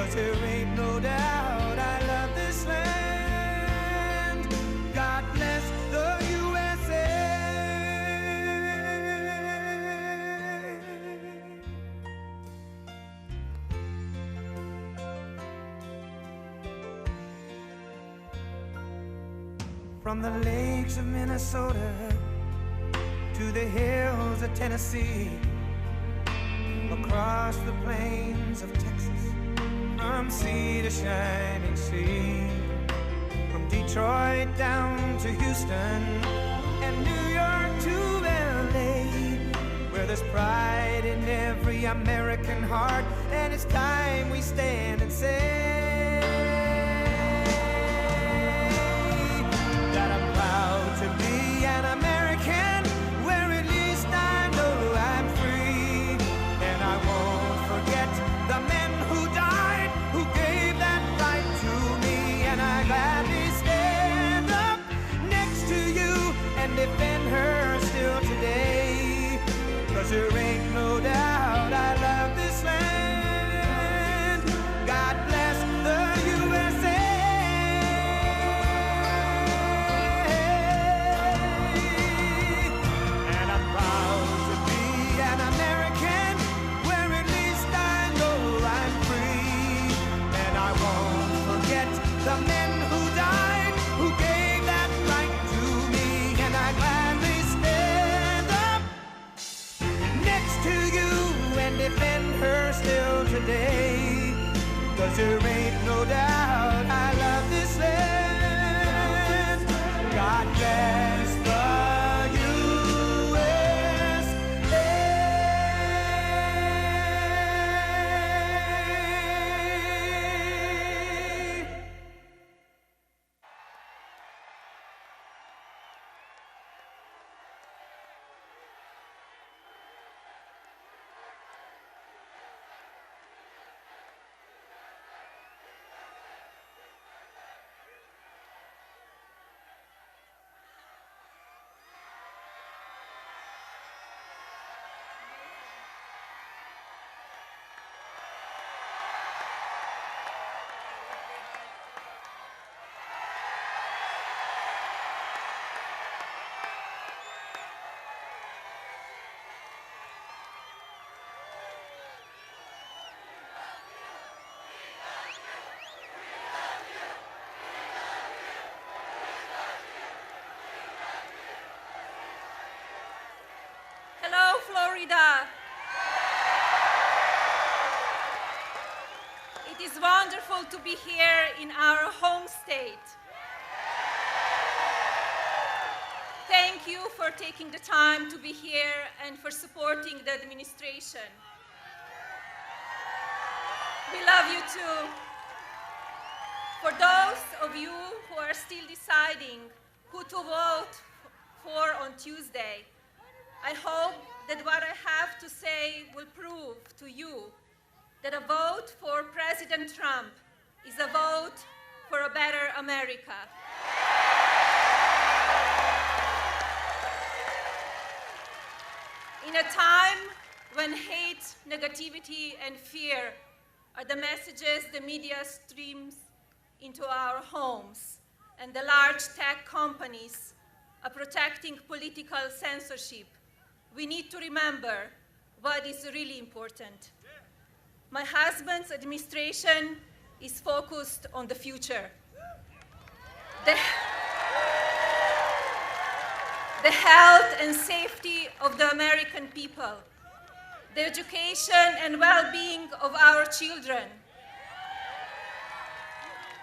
'cause there ain't no doubt I love this land. God bless the USA. From the lakes of Minnesota to the hills of Tennessee, across the plains of Texas, from sea to shining sea, from Detroit down to Houston and New York to LA, where there's pride in every American heart, and it's time we stand and say that I'm proud to be an American, where at least I know I'm free, and I won't forget the men who died, who gave that right to me, and I gladly stand up next to you and defend her still today, 'cause there ain't no doubt I love this land. God bless the USA. And I'm proud to be an American, where at least I know I'm free, and I won't forget the men who died, who gave that right to me, and I gladly stand up next to you and defend her still today, 'cause there ain't no doubt I love this land. God bless the USA. Hello, Florida. It is wonderful to be here in our home state. Thank you for taking the time to be here and for supporting the administration. We love you too. For those of you who are still deciding who to vote for on Tuesday, I hope that what I have to say will prove to you that a vote for President Trump is a vote for a better America. In a time when hate, negativity, and fear are the messages the media streams into our homes, and the large tech companies are protecting political censorship, we need to remember what is really important. My husband's administration is focused on the future. The health and safety of the American people, the education and well-being of our children,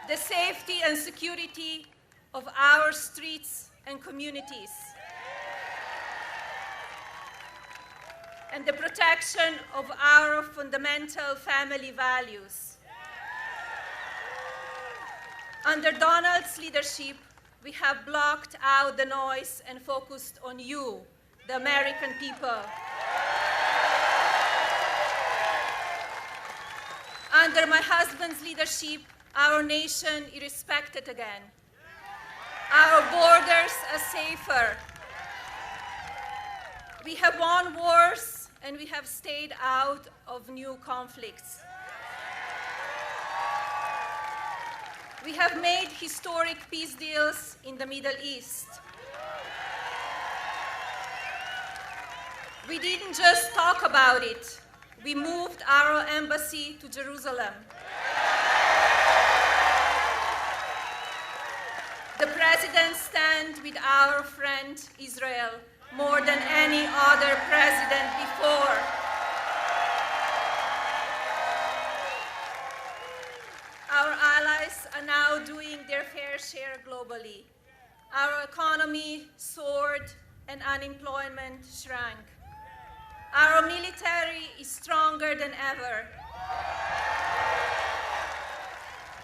the safety and security of our streets and communities, and the protection of our fundamental family values. Under Donald's leadership, we have blocked out the noise and focused on you, the American people. Under my husband's leadership, our nation is respected again. Our borders are safer. We have won wars and we have stayed out of new conflicts. We have made historic peace deals in the Middle East. We didn't just talk about it. We moved our embassy to Jerusalem. The president stands with our friend Israel more than any other president before. Our allies are now doing their fair share globally. Our economy soared and unemployment shrank. Our military is stronger than ever.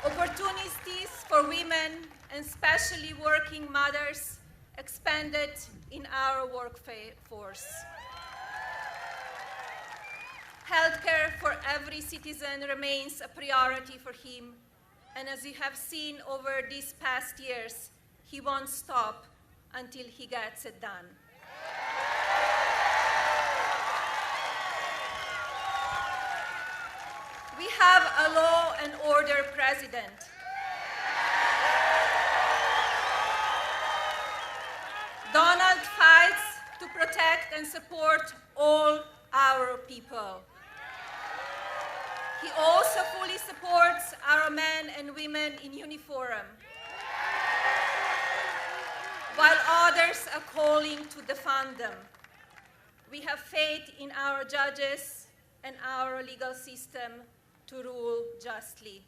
Opportunities for women and especially working mothers expanded in our workforce. Healthcare for every citizen remains a priority for him, and as you have seen over these past years, he won't stop until he gets it done. We have a law and order president. Donald fights to protect and support all our people. He also fully supports our men and women in uniform, while others are calling to defund them. We have faith in our judges and our legal system to rule justly.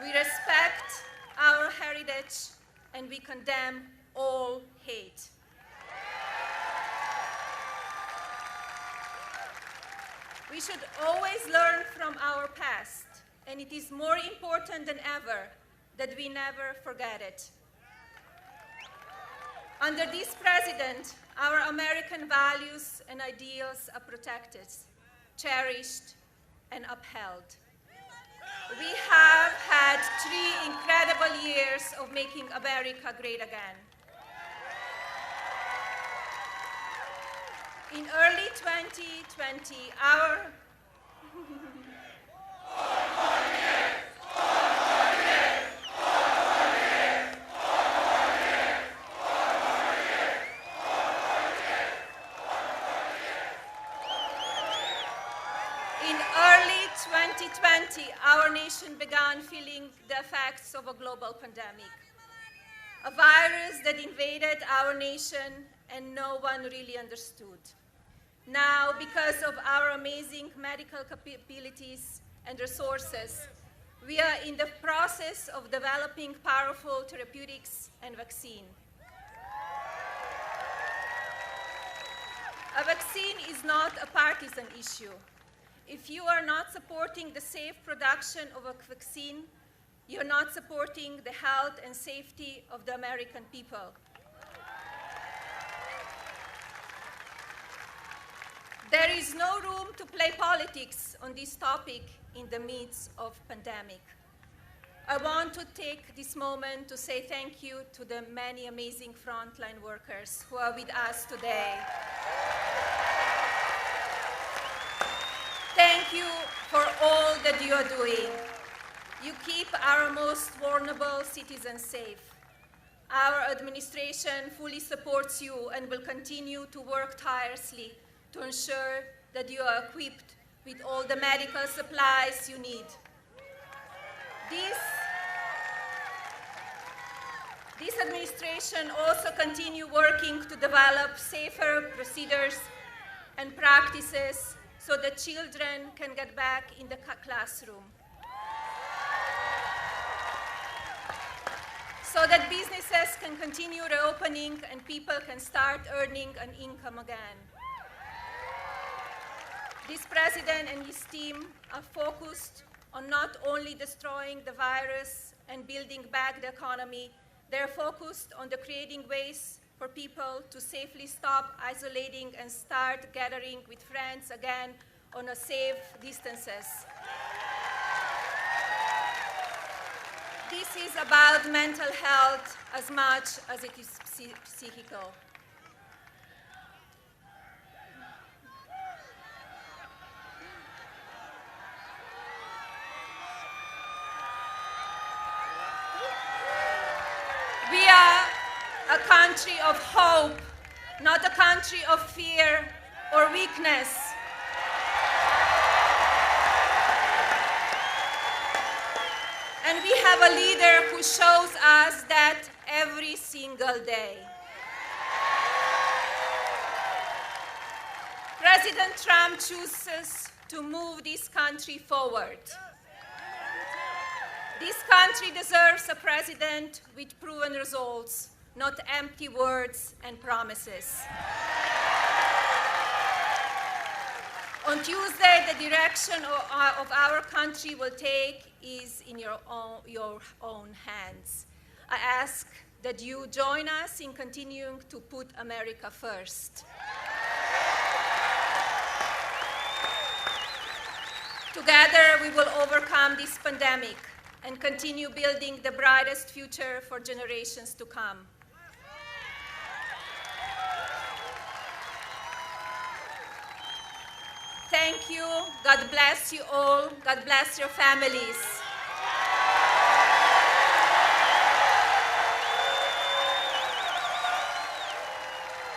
We respect our heritage and we condemn all hate. We should always learn from our past, and it is more important than ever that we never forget it. Under this president, our American values and ideals are protected, cherished, and upheld. We have had 3 incredible years of making America great again. In early 2020, our our nation began feeling the effects of a global pandemic, a virus that invaded our nation and no one really understood. Now, because of our amazing medical capabilities and resources, we are in the process of developing powerful therapeutics and vaccine. A vaccine is not a partisan issue. If you are not supporting the safe production of a vaccine, you're not supporting the health and safety of the American people. There is no room to play politics on this topic in the midst of pandemic. I want to take this moment to say thank you to the many amazing frontline workers who are with us today. Thank you for all that you are doing. You keep our most vulnerable citizens safe. Our administration fully supports you and will continue to work tirelessly to ensure that you are equipped with all the medical supplies you need. This administration also continue working to develop safer procedures and practices so that children can get back in the classroom, so that businesses can continue reopening and people can start earning an income again. This president and his team are focused on not only destroying the virus and building back the economy, they're focused on creating ways for people to safely stop isolating and start gathering with friends again on a safe distances. This is about mental health as much as it is psychical. a country of hope, not a country of fear or weakness. And we have a leader who shows us that every single day. President Trump chooses to move this country forward. This country deserves a president with proven results, not empty words and promises. On Tuesday, the direction of our country will take is in your own hands. I ask that you join us in continuing to put America first. Together, we will overcome this pandemic and continue building the brightest future for generations to come. Thank you. God bless you all. God bless your families.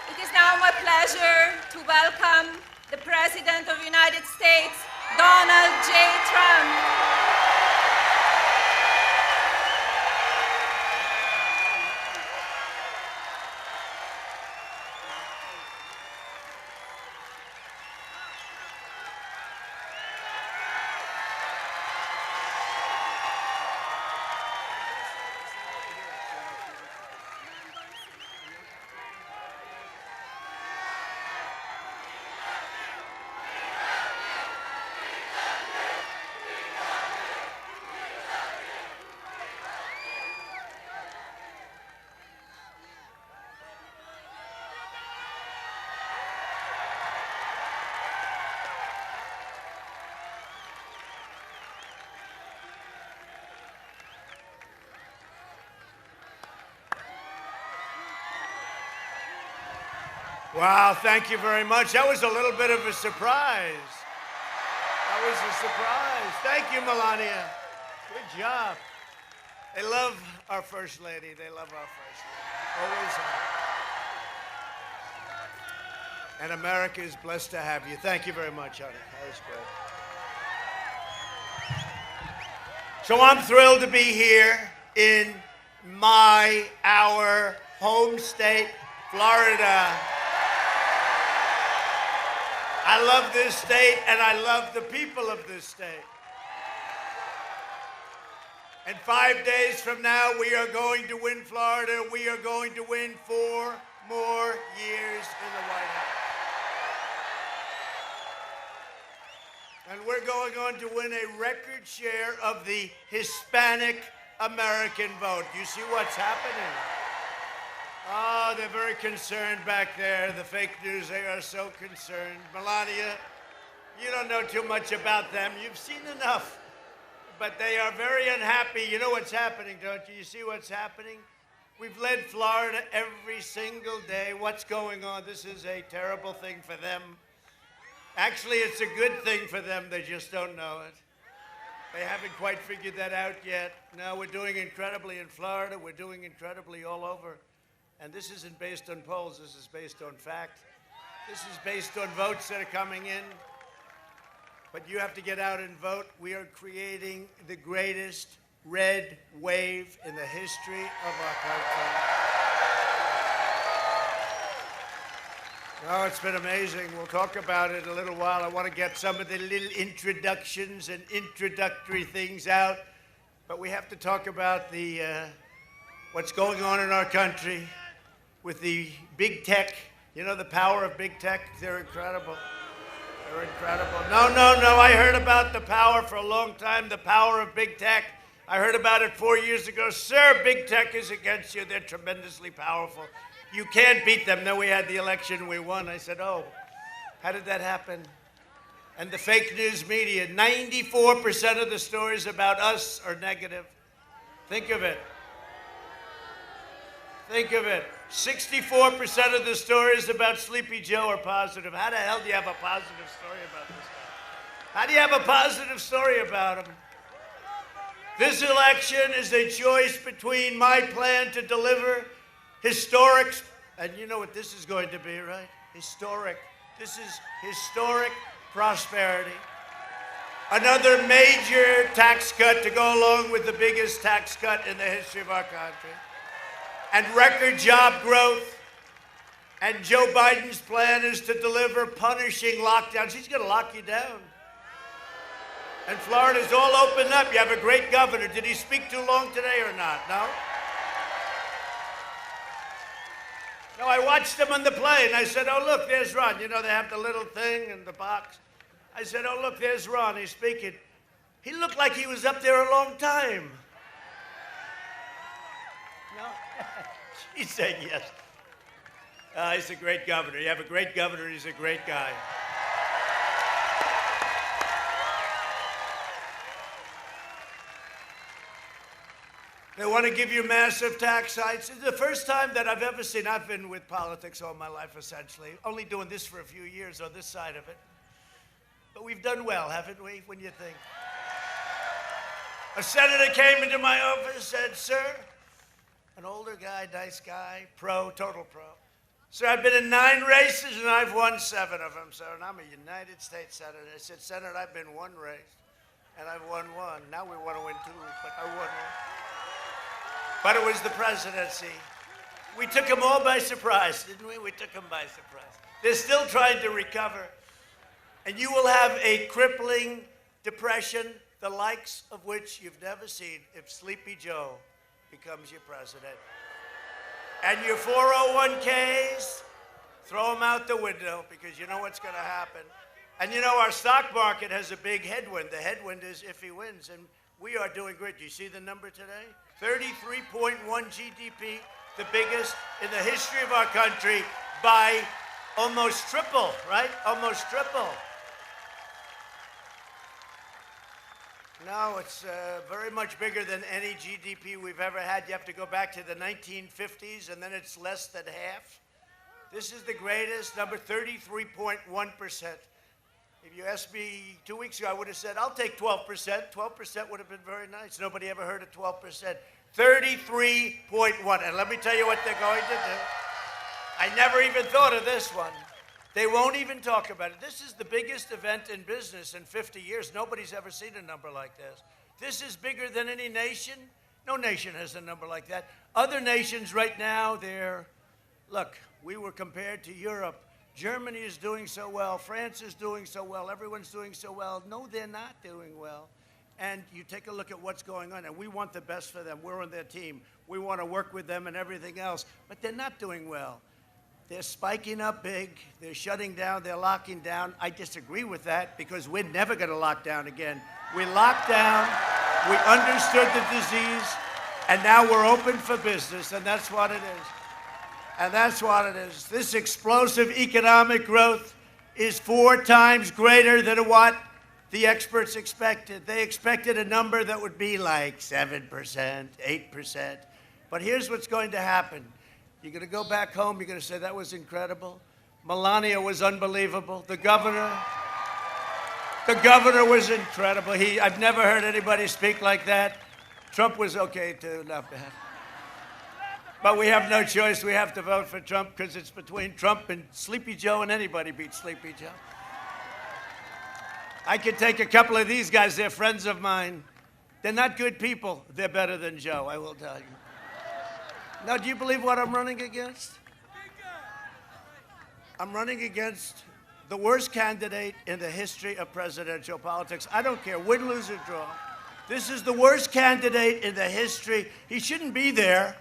It is now my pleasure to welcome the President of the United States, Donald J. Trump. Wow, thank you very much. That was a little bit of a surprise. That was a surprise. Thank you, Melania. Good job. They love our First Lady. They love our First Lady. Always have. And America is blessed to have you. Thank you very much, honey. That was good. So I'm thrilled to be here in our home state, Florida. I love this state, and I love the people of this state. And 5 days from now, we are going to win Florida. We are going to win 4 more years in the White House. And we're going on to win a record share of the Hispanic American vote. You see what's happening? Oh, they're very concerned back there. The fake news, they are so concerned. Melania, you don't know too much about them. You've seen enough. But they are very unhappy. You know what's happening, don't you? You see what's happening? We've led Florida every single day. What's going on? This is a terrible thing for them. Actually, it's a good thing for them. They just don't know it. They haven't quite figured that out yet. No, we're doing incredibly in Florida. We're doing incredibly all over. And this isn't based on polls. This is based on fact. This is based on votes that are coming in. But you have to get out and vote. We are creating the greatest red wave in the history of our country. Oh, it's been amazing. We'll talk about it in a little while. I want to get some of the little introductions and introductory things out. But we have to talk about the what's going on in our country with the big tech. You know the power of big tech? They're incredible. They're incredible. No, I heard about the power for a long time, the power of big tech. I heard about it 4 years ago. Sir, big tech is against you. They're tremendously powerful. You can't beat them. Then we had the election, we won. I said, oh, how did that happen? And the fake news media, 94% of the stories about us are negative. Think of it. Think of it. 64% of the stories about Sleepy Joe are positive. How the hell do you have a positive story about this guy? How do you have a positive story about him? This election is a choice between my plan to deliver Historic, and you know what this is going to be, right? Historic. This is historic prosperity. Another major tax cut to go along with the biggest tax cut in the history of our country. And record job growth. And Joe Biden's plan is to deliver punishing lockdowns. He's going to lock you down. And Florida's all opened up. You have a great governor. Did he speak too long today or not? No? No, I watched him on the plane. I said, oh, look, there's Ron. You know, they have the little thing in the box. I said, oh, look, there's Ron. He's speaking. He looked like he was up there a long time. No? She's saying yes. He's a great governor. You have a great governor. He's a great guy. They want to give you massive tax hikes. It's the first time that I've ever seen. I've been with politics all my life, essentially. Only doing this for a few years on this side of it. But we've done well, haven't we, when you think? A senator came into my office and said, sir, an older guy, nice guy, pro, total pro. Sir, I've been in 9 races and I've won 7 of them, sir, and I'm a United States senator. I said, Senator, I've been 1 race and I've won 1. Now we want to win 2, but I won 1. But it was the presidency. We took them all by surprise, didn't we? We took them by surprise. They're still trying to recover. And you will have a crippling depression, the likes of which you've never seen, if Sleepy Joe becomes your president. And your 401ks, throw them out the window because you know what's going to happen. And you know, our stock market has a big headwind. The headwind is if he wins, and we are doing great. Do you see the number today? 33.1 GDP, the biggest in the history of our country by almost triple, right? Almost triple. No, it's very much bigger than any GDP we've ever had. You have to go back to the 1950s, and then it's less than half. This is the greatest number, 33.1%. If you asked me 2 weeks ago, I would have said, I'll take 12%. 12% would have been very nice. Nobody ever heard of 12%. 33.1. And let me tell you what they're going to do. I never even thought of this one. They won't even talk about it. This is the biggest event in business in 50 years. Nobody's ever seen a number like this. This is bigger than any nation. No nation has a number like that. Other nations right now, look, we were compared to Europe. Germany is doing so well. France is doing so well. Everyone's doing so well. No, they're not doing well. And you take a look at what's going on, and we want the best for them. We're on their team. We want to work with them and everything else. But they're not doing well. They're spiking up big. They're shutting down. They're locking down. I disagree with that because we're never going to lock down again. We locked down. We understood the disease. And now we're open for business, and that's what it is. And that's what it is. This explosive economic growth is 4 times greater than what the experts expected. They expected a number that would be like 7%, 8%. But here's what's going to happen. You're going to go back home. You're going to say, that was incredible. Melania was unbelievable. The governor was incredible. I've never heard anybody speak like that. Trump was okay, too. Not bad. But we have no choice. We have to vote for Trump because it's between Trump and Sleepy Joe, and anybody beats Sleepy Joe. I could take a couple of these guys. They're friends of mine. They're not good people. They're better than Joe, I will tell you. Now, do you believe what I'm running against? I'm running against the worst candidate in the history of presidential politics. I don't care, win, lose, or draw. This is the worst candidate in the history. He shouldn't be there.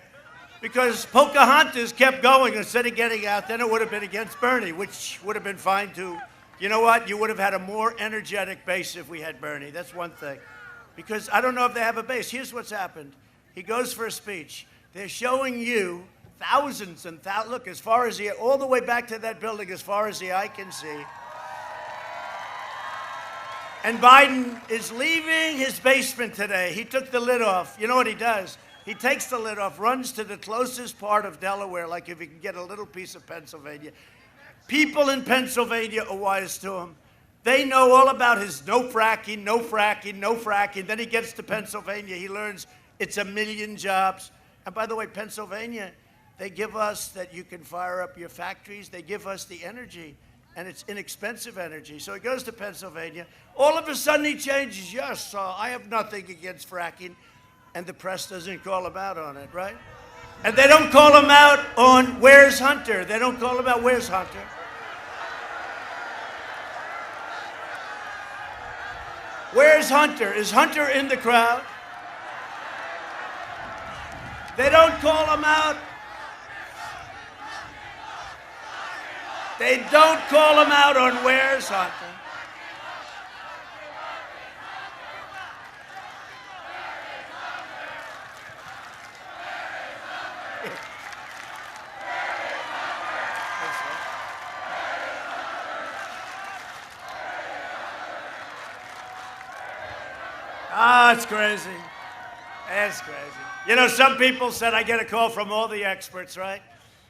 Because Pocahontas kept going instead of getting out, then it would have been against Bernie, which would have been fine too. You know what? You would have had a more energetic base if we had Bernie. That's one thing. Because I don't know if they have a base. Here's what's happened. He goes for a speech. They're showing you thousands and thousands. Look, as far as all the way back to that building, as far as the eye can see. And Biden is leaving his basement today. He took the lid off. You know what he does? He takes the lid off, runs to the closest part of Delaware, like if he can get a little piece of Pennsylvania. People in Pennsylvania are wise to him. They know all about his no fracking, no fracking, no fracking. Then he gets to Pennsylvania. He learns it's 1 million jobs. And by the way, Pennsylvania They give us that you can fire up your factories. They give us the energy, and it's inexpensive energy. So he goes to Pennsylvania. All of a sudden he changes. Yes, I have nothing against fracking. And the press doesn't call him out on it, right? And they don't call him out on Where's Hunter. They don't call him out, Where's Hunter? Where's Hunter? Is Hunter in the crowd? They don't call him out. They don't call him out on Where's Hunter. It's crazy. It's crazy. You know, some people said I get a call from all the experts, right?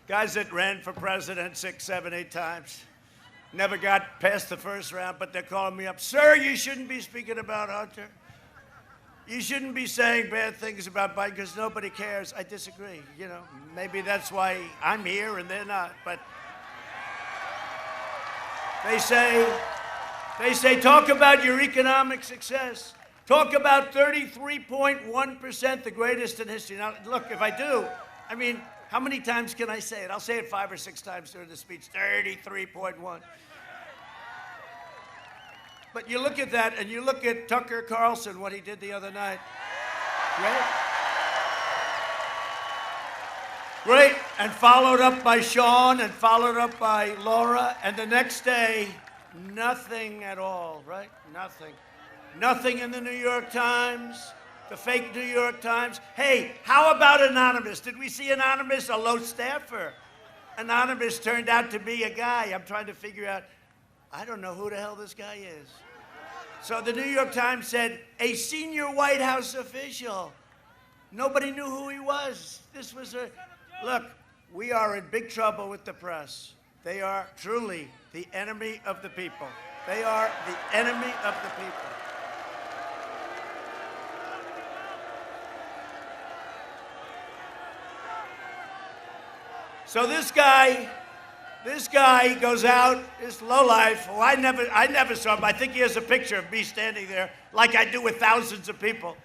Guys that ran for president 6, 7, 8 times. Never got past the first round, but they're calling me up. Sir, you shouldn't be speaking about Hunter. You shouldn't be saying bad things about Biden because nobody cares. I disagree. You know, maybe that's why I'm here and they're not. But they say, talk about your economic success. Talk about 33.1%, the greatest in history. Now, look, if I do, I mean, how many times can I say it? I'll say it 5 or 6 times during the speech, 33.1. But you look at that, and you look at Tucker Carlson, what he did the other night. Great, and followed up by Sean, and followed up by Laura, and the next day, nothing at all, right? Nothing. Nothing in the New York Times, the fake New York Times. Hey, how about Anonymous? Did we see Anonymous? A low staffer. Anonymous turned out to be a guy. I'm trying to figure out, I don't know who the hell this guy is. So the New York Times said, a senior White House official. Nobody knew who he was. This was look, we are in big trouble with the press. They are truly the enemy of the people. They are the enemy of the people. So this guy goes out, this lowlife, who I never saw him. I think he has a picture of me standing there like I do with thousands of people.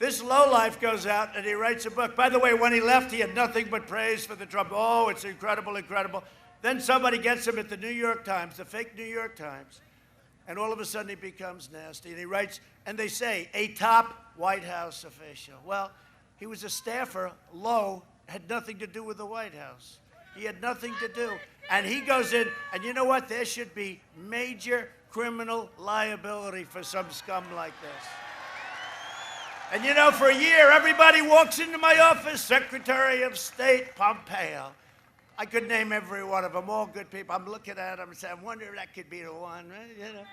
This lowlife goes out and he writes a book. By the way, when he left, he had nothing but praise for the Trump. Oh, it's incredible, incredible. Then somebody gets him at the New York Times, the fake New York Times, and all of a sudden he becomes nasty. And he writes, and they say, a top White House official. Well, he was a staffer, low, had nothing to do with the White House. He had nothing to do. And he goes in, and you know what? There should be major criminal liability for some scum like this. And you know, for a year, everybody walks into my office, Secretary of State Pompeo. I could name every one of them, all good people. I'm looking at them and saying, I wonder if that could be the one, right? You know.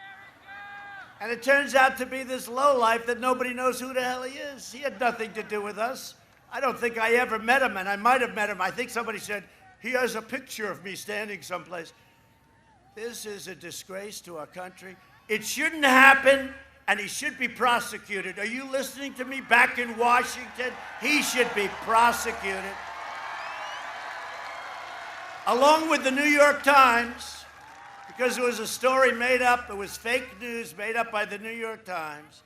And it turns out to be this lowlife that nobody knows who the hell he is. He had nothing to do with us. I don't think I ever met him, and I might have met him. I think somebody said, he has a picture of me standing someplace. This is a disgrace to our country. It shouldn't happen, and he should be prosecuted. Are you listening to me back in Washington? He should be prosecuted. Along with the New York Times, because it was a story made up, it was fake news made up by the New York Times.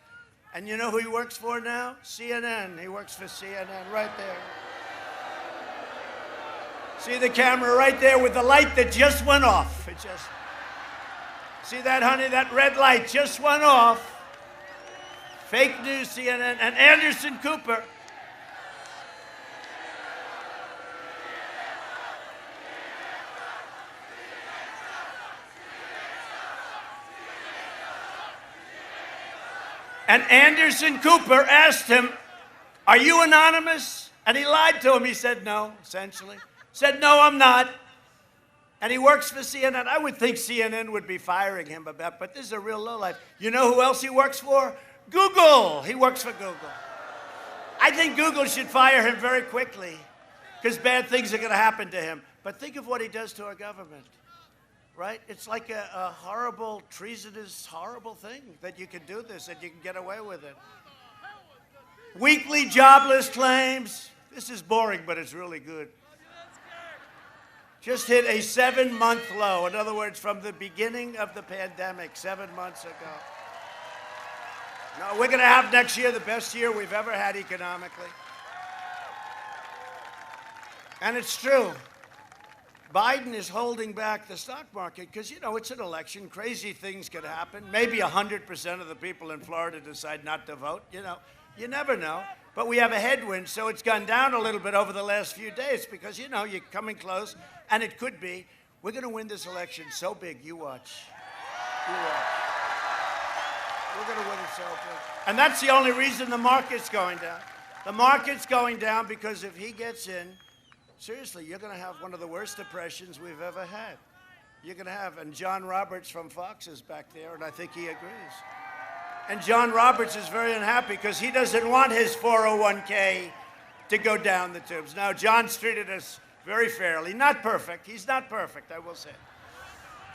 And you know who he works for now? CNN. He works for CNN right there. See the camera right there with the light that just went off. It just, see that, honey? That red light just went off. Fake news, CNN, and Anderson Cooper. And Anderson Cooper asked him, are you anonymous? And he lied to him. He said no, essentially. Said, no, I'm not. And he works for CNN. I would think CNN would be firing him about, but this is a real lowlife. You know who else he works for? Google. He works for Google. I think Google should fire him very quickly because bad things are going to happen to him. But think of what he does to our government. Right? It's like a horrible, treasonous, horrible thing that you can do this, that you can get away with it. Weekly jobless claims. This is boring, but it's really good. just hit a 7-month low. In other words, from the beginning of the pandemic, 7 months ago. No, we're going to have next year the best year we've ever had economically. And it's true. Biden is holding back the stock market because, you know, it's an election. Crazy things could happen. Maybe 100% of the people in Florida decide not to vote. You know, you never know. But we have a headwind, so it's gone down a little bit over the last few days because, you know, you're coming close, and it could be. We're going to win this election so big, you watch. You watch. We're going to win it so big. And that's the only reason the market's going down. The market's going down because if he gets in, seriously, you're going to have one of the worst depressions we've ever had. You're going to have, and John Roberts from Fox is back there, and I think he agrees. And John Roberts is very unhappy because he doesn't want his 401k to go down the tubes. Now, John's treated us very fairly. Not perfect. He's not perfect, I will say.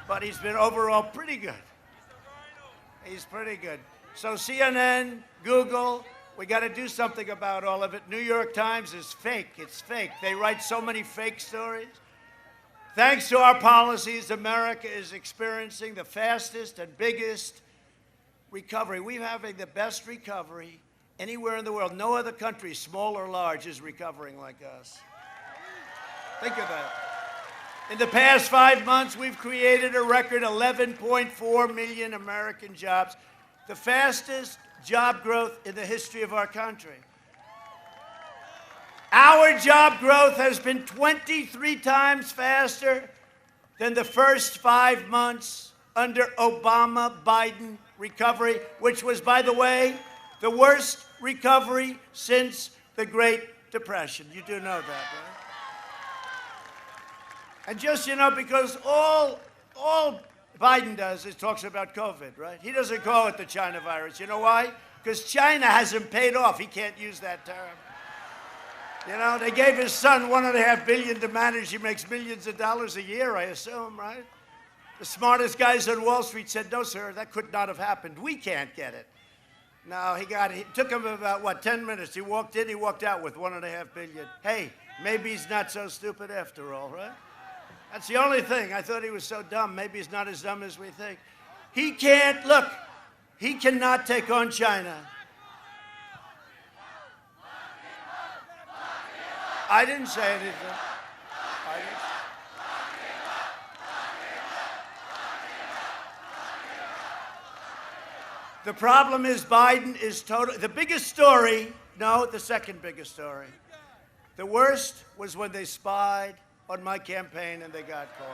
But he's been overall pretty good. He's pretty good. So CNN, Google, we got to do something about all of it. New York Times is fake. It's fake. They write so many fake stories. Thanks to our policies, America is experiencing the fastest and biggest recovery. We're having the best recovery anywhere in the world. No other country, small or large, is recovering like us. Think of that. In the past 5 months, we've created a record 11.4 million American jobs, the fastest job growth in the history of our country. Our job growth has been 23 times faster than the first 5 months under Obama-Biden recovery, which was, by the way, the worst recovery since the Great Depression. You do know that, right? And just, you know, because all Biden does is talks about COVID, right? He doesn't call it the China virus. You know why? Because China hasn't paid off. He can't use that term. You know, they gave his son $1.5 billion to manage. He makes millions of dollars a year, I assume, right? The smartest guys on Wall Street said, no, sir, that could not have happened. We can't get it. No, it took him about, 10 minutes. He walked in, he walked out with $1.5 billion. Hey, maybe he's not so stupid after all, right? That's the only thing. I thought he was so dumb. Maybe he's not as dumb as we think. He can't, look, he cannot take on China. I didn't say anything. The problem is Biden is total. The biggest story, no, the second biggest story. The worst was when they spied on my campaign and they got caught.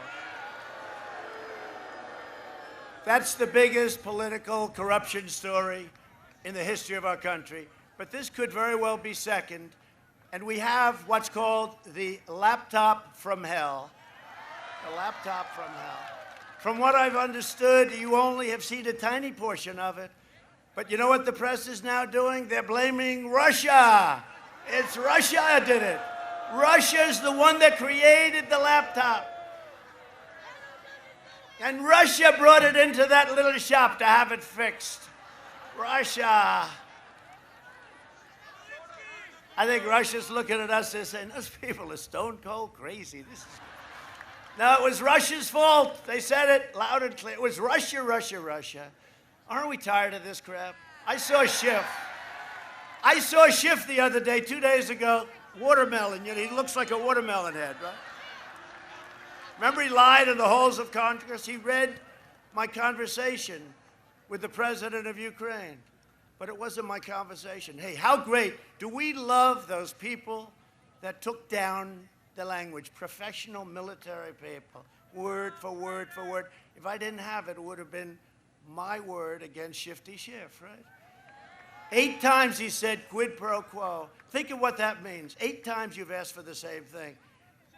That's the biggest political corruption story in the history of our country. But this could very well be second. And we have what's called the laptop from hell. The laptop from hell. From what I've understood, you only have seen a tiny portion of it. But you know what the press is now doing? They're blaming Russia. It's Russia that did it. Russia's the one that created the laptop. And Russia brought it into that little shop to have it fixed. Russia. I think Russia's looking at us and saying, those people are stone cold crazy. No, it was Russia's fault. They said it loud and clear. It was Russia, Russia, Russia. Aren't we tired of this crap? I saw Schiff the other day, 2 days ago, watermelon. You know, he looks like a watermelon head, right? Remember he lied in the halls of Congress? He read my conversation with the president of Ukraine. But it wasn't my conversation. Hey, how great. Do we love those people that took down the language? Professional military people, word for word for word. If I didn't have it, it would have been my word against Shifty Schiff, right? 8 times he said quid pro quo. Think of what that means. 8 times you've asked for the same thing.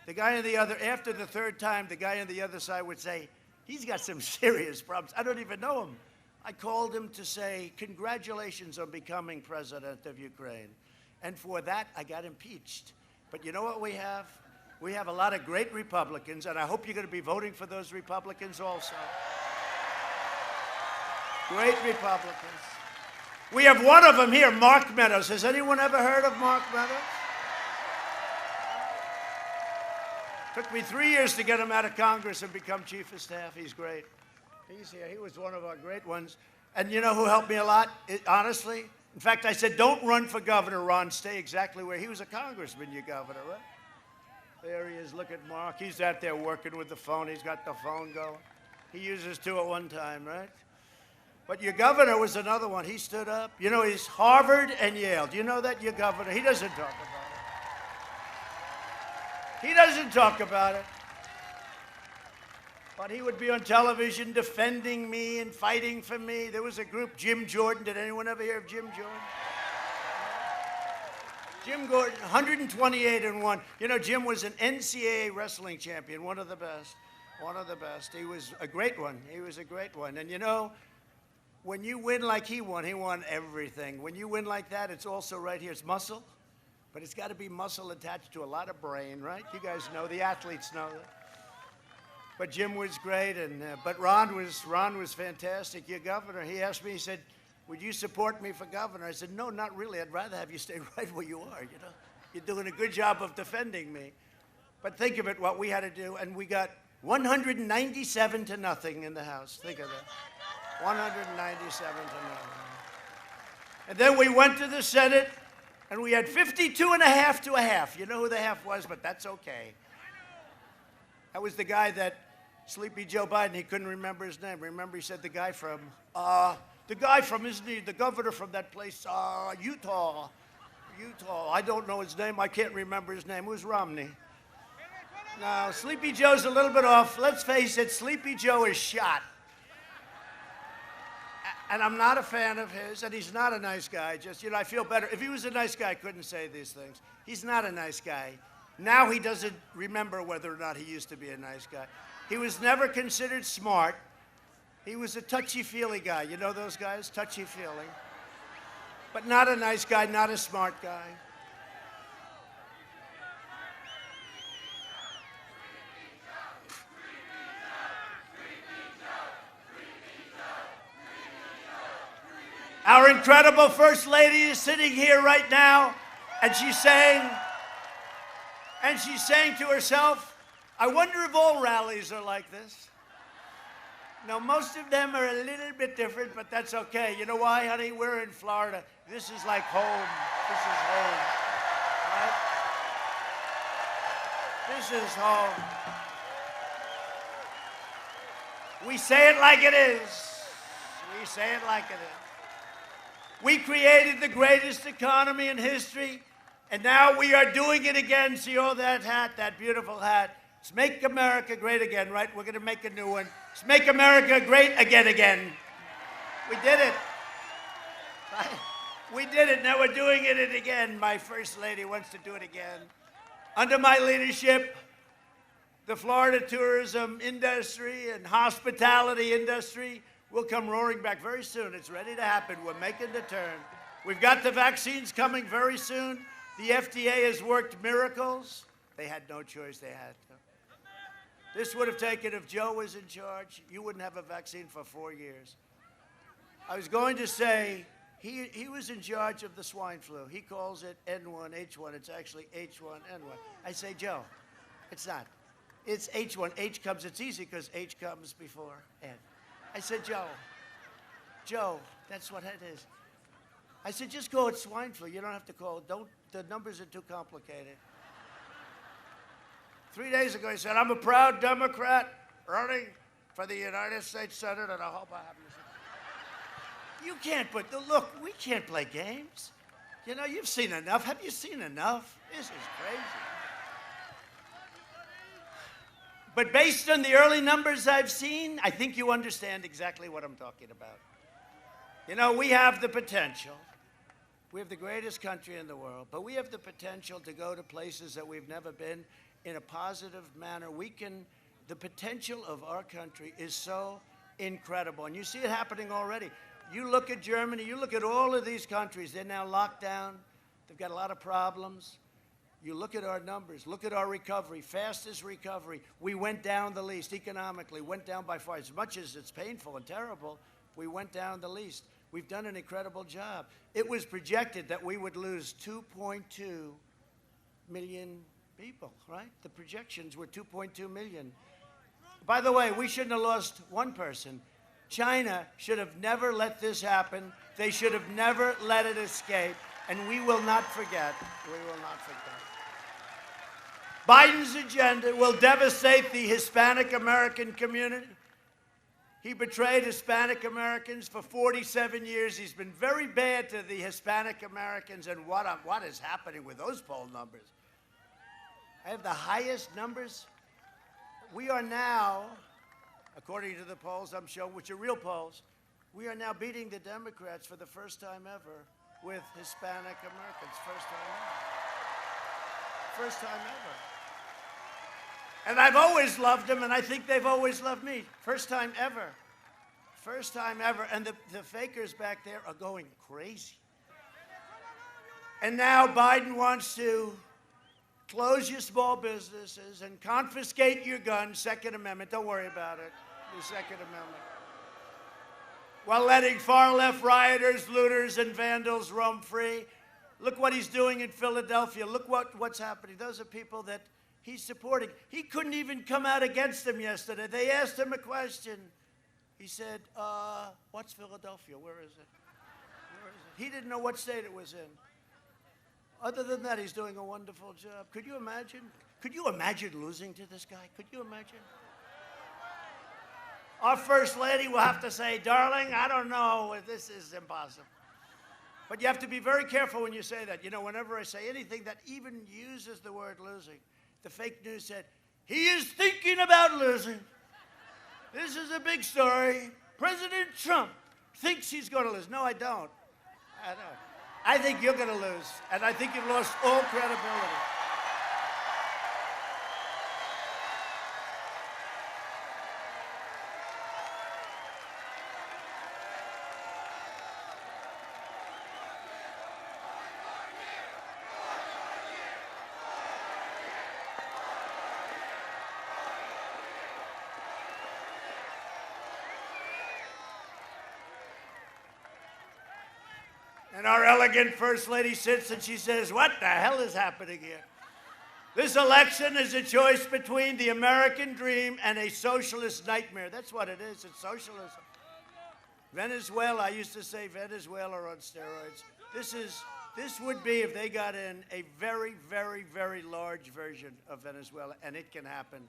The guy on the other, after the 3rd time, the guy on the other side would say, he's got some serious problems. I don't even know him. I called him to say, congratulations on becoming president of Ukraine. And for that, I got impeached. But you know what we have? We have a lot of great Republicans, and I hope you're going to be voting for those Republicans also. Great Republicans. We have one of them here, Mark Meadows. Has anyone ever heard of Mark Meadows? Took me 3 years to get him out of Congress and become chief of staff. He's great. He's here. He was one of our great ones. And you know who helped me a lot, honestly? In fact, I said, don't run for governor, Ron. Stay exactly where he was a congressman, you governor, right? There he is. Look at Mark. He's out there working with the phone. He's got the phone going. He uses two at one time, right? But your governor was another one. He stood up. You know, he's Harvard and Yale. Do you know that, your governor? He doesn't talk about it. He doesn't talk about it. But he would be on television defending me and fighting for me. There was a group, Jim Jordan. Did anyone ever hear of Jim Jordan? Jim Gordon, 128-1. You know, Jim was an NCAA wrestling champion, one of the best. One of the best. He was a great one. He was a great one. And you know, when you win like he won everything. When you win like that, it's also right here. It's muscle, but it's got to be muscle attached to a lot of brain, right? You guys know, the athletes know that. But Jim was great, and but Ron was fantastic. Your governor, he asked me, he said, would you support me for governor? I said, no, not really. I'd rather have you stay right where you are, you know. You're doing a good job of defending me. But think of it, what we had to do, and we got 197-0 in the House. Think of that. 197-0. And then we went to the Senate, and we had 52.5 to a half. You know who the half was, but that's okay. That was the guy that Sleepy Joe Biden, he couldn't remember his name. Remember, he said the guy from, isn't he, the governor from that place, Utah. I don't know his name. I can't remember his name. It was Romney. No, Sleepy Joe's a little bit off. Let's face it, Sleepy Joe is shot. And I'm not a fan of his, and he's not a nice guy. Just, you know, I feel better. If he was a nice guy, I couldn't say these things. He's not a nice guy. Now he doesn't remember whether or not he used to be a nice guy. He was never considered smart. He was a touchy-feely guy. You know those guys? Touchy-feely. But not a nice guy, not a smart guy. Our incredible First Lady is sitting here right now, and she's saying to herself, I wonder if all rallies are like this. Now, most of them are a little bit different, but that's okay. You know why, honey? We're in Florida. This is like home. This is home. Right? This is home. We say it like it is. We say it like it is. We created the greatest economy in history, and now we are doing it again. See all that hat, that beautiful hat? It's Make America Great Again, right? We're going to make a new one. It's Make America Great Again. We did it. Right? We did it. Now we're doing it again. My First Lady wants to do it again. Under my leadership, the Florida tourism industry and hospitality industry will come roaring back very soon. It's ready to happen. We're making the turn. We've got the vaccines coming very soon. The FDA has worked miracles. They had no choice. They had to. This would have taken, if Joe was in charge, you wouldn't have a vaccine for 4 years. I was going to say, he was in charge of the swine flu. He calls it N1H1. It's actually H1N1. I say, Joe, it's not. It's H1. H comes, it's easy because H comes before N. I said, Joe, that's what it is. I said, just call it swine flu. You don't have to call it. The numbers are too complicated. 3 days ago, he said, I'm a proud Democrat running for the United States Senate, and I hope I have you. You can't put look, we can't play games. You know, you've seen enough. Have you seen enough? This is crazy. But based on the early numbers I've seen, I think you understand exactly what I'm talking about. You know, we have the potential. We have the greatest country in the world, but we have the potential to go to places that we've never been in a positive manner. The potential of our country is so incredible, and you see it happening already. You look at Germany, you look at all of these countries, they're now locked down. They've got a lot of problems. You look at our numbers, look at our recovery, fastest recovery. We went down the least economically, went down by far. As much as it's painful and terrible, we went down the least. We've done an incredible job. It was projected that we would lose 2.2 million people, right? The projections were 2.2 million. By the way, we shouldn't have lost one person. China should have never let this happen. They should have never let it escape. And we will not forget. We will not forget. Biden's agenda will devastate the Hispanic American community. He betrayed Hispanic Americans for 47 years. He's been very bad to the Hispanic Americans. And what is happening with those poll numbers? I have the highest numbers. We are now, according to the polls I'm showing, which are real polls, we are now beating the Democrats for the first time ever with Hispanic Americans. First time ever. First time ever. And I've always loved them, and I think they've always loved me. First time ever. First time ever. And the fakers back there are going crazy. And now Biden wants to close your small businesses and confiscate your guns. Second Amendment. Don't worry about it. The Second Amendment. While letting far-left rioters, looters, and vandals roam free. Look what he's doing in Philadelphia. Look what's happening. Those are people that he's supporting. He couldn't even come out against them yesterday. They asked him a question. He said, what's Philadelphia? Where is it? Where is it? He didn't know what state it was in. Other than that, he's doing a wonderful job. Could you imagine? Could you imagine losing to this guy? Could you imagine? Our First Lady will have to say, darling, I don't know. This is impossible. But you have to be very careful when you say that. You know, whenever I say anything that even uses the word losing, the fake news said, he is thinking about losing. This is a big story. President Trump thinks he's going to lose. No, I don't. I don't. I think you're going to lose. And I think you've lost all credibility. And our elegant First Lady sits and she says, what the hell is happening here? This election is a choice between the American dream and a socialist nightmare. That's what it is. It's socialism. Venezuela, I used to say Venezuela on steroids. This would be, if they got in, a very, very, very large version of Venezuela, and it can happen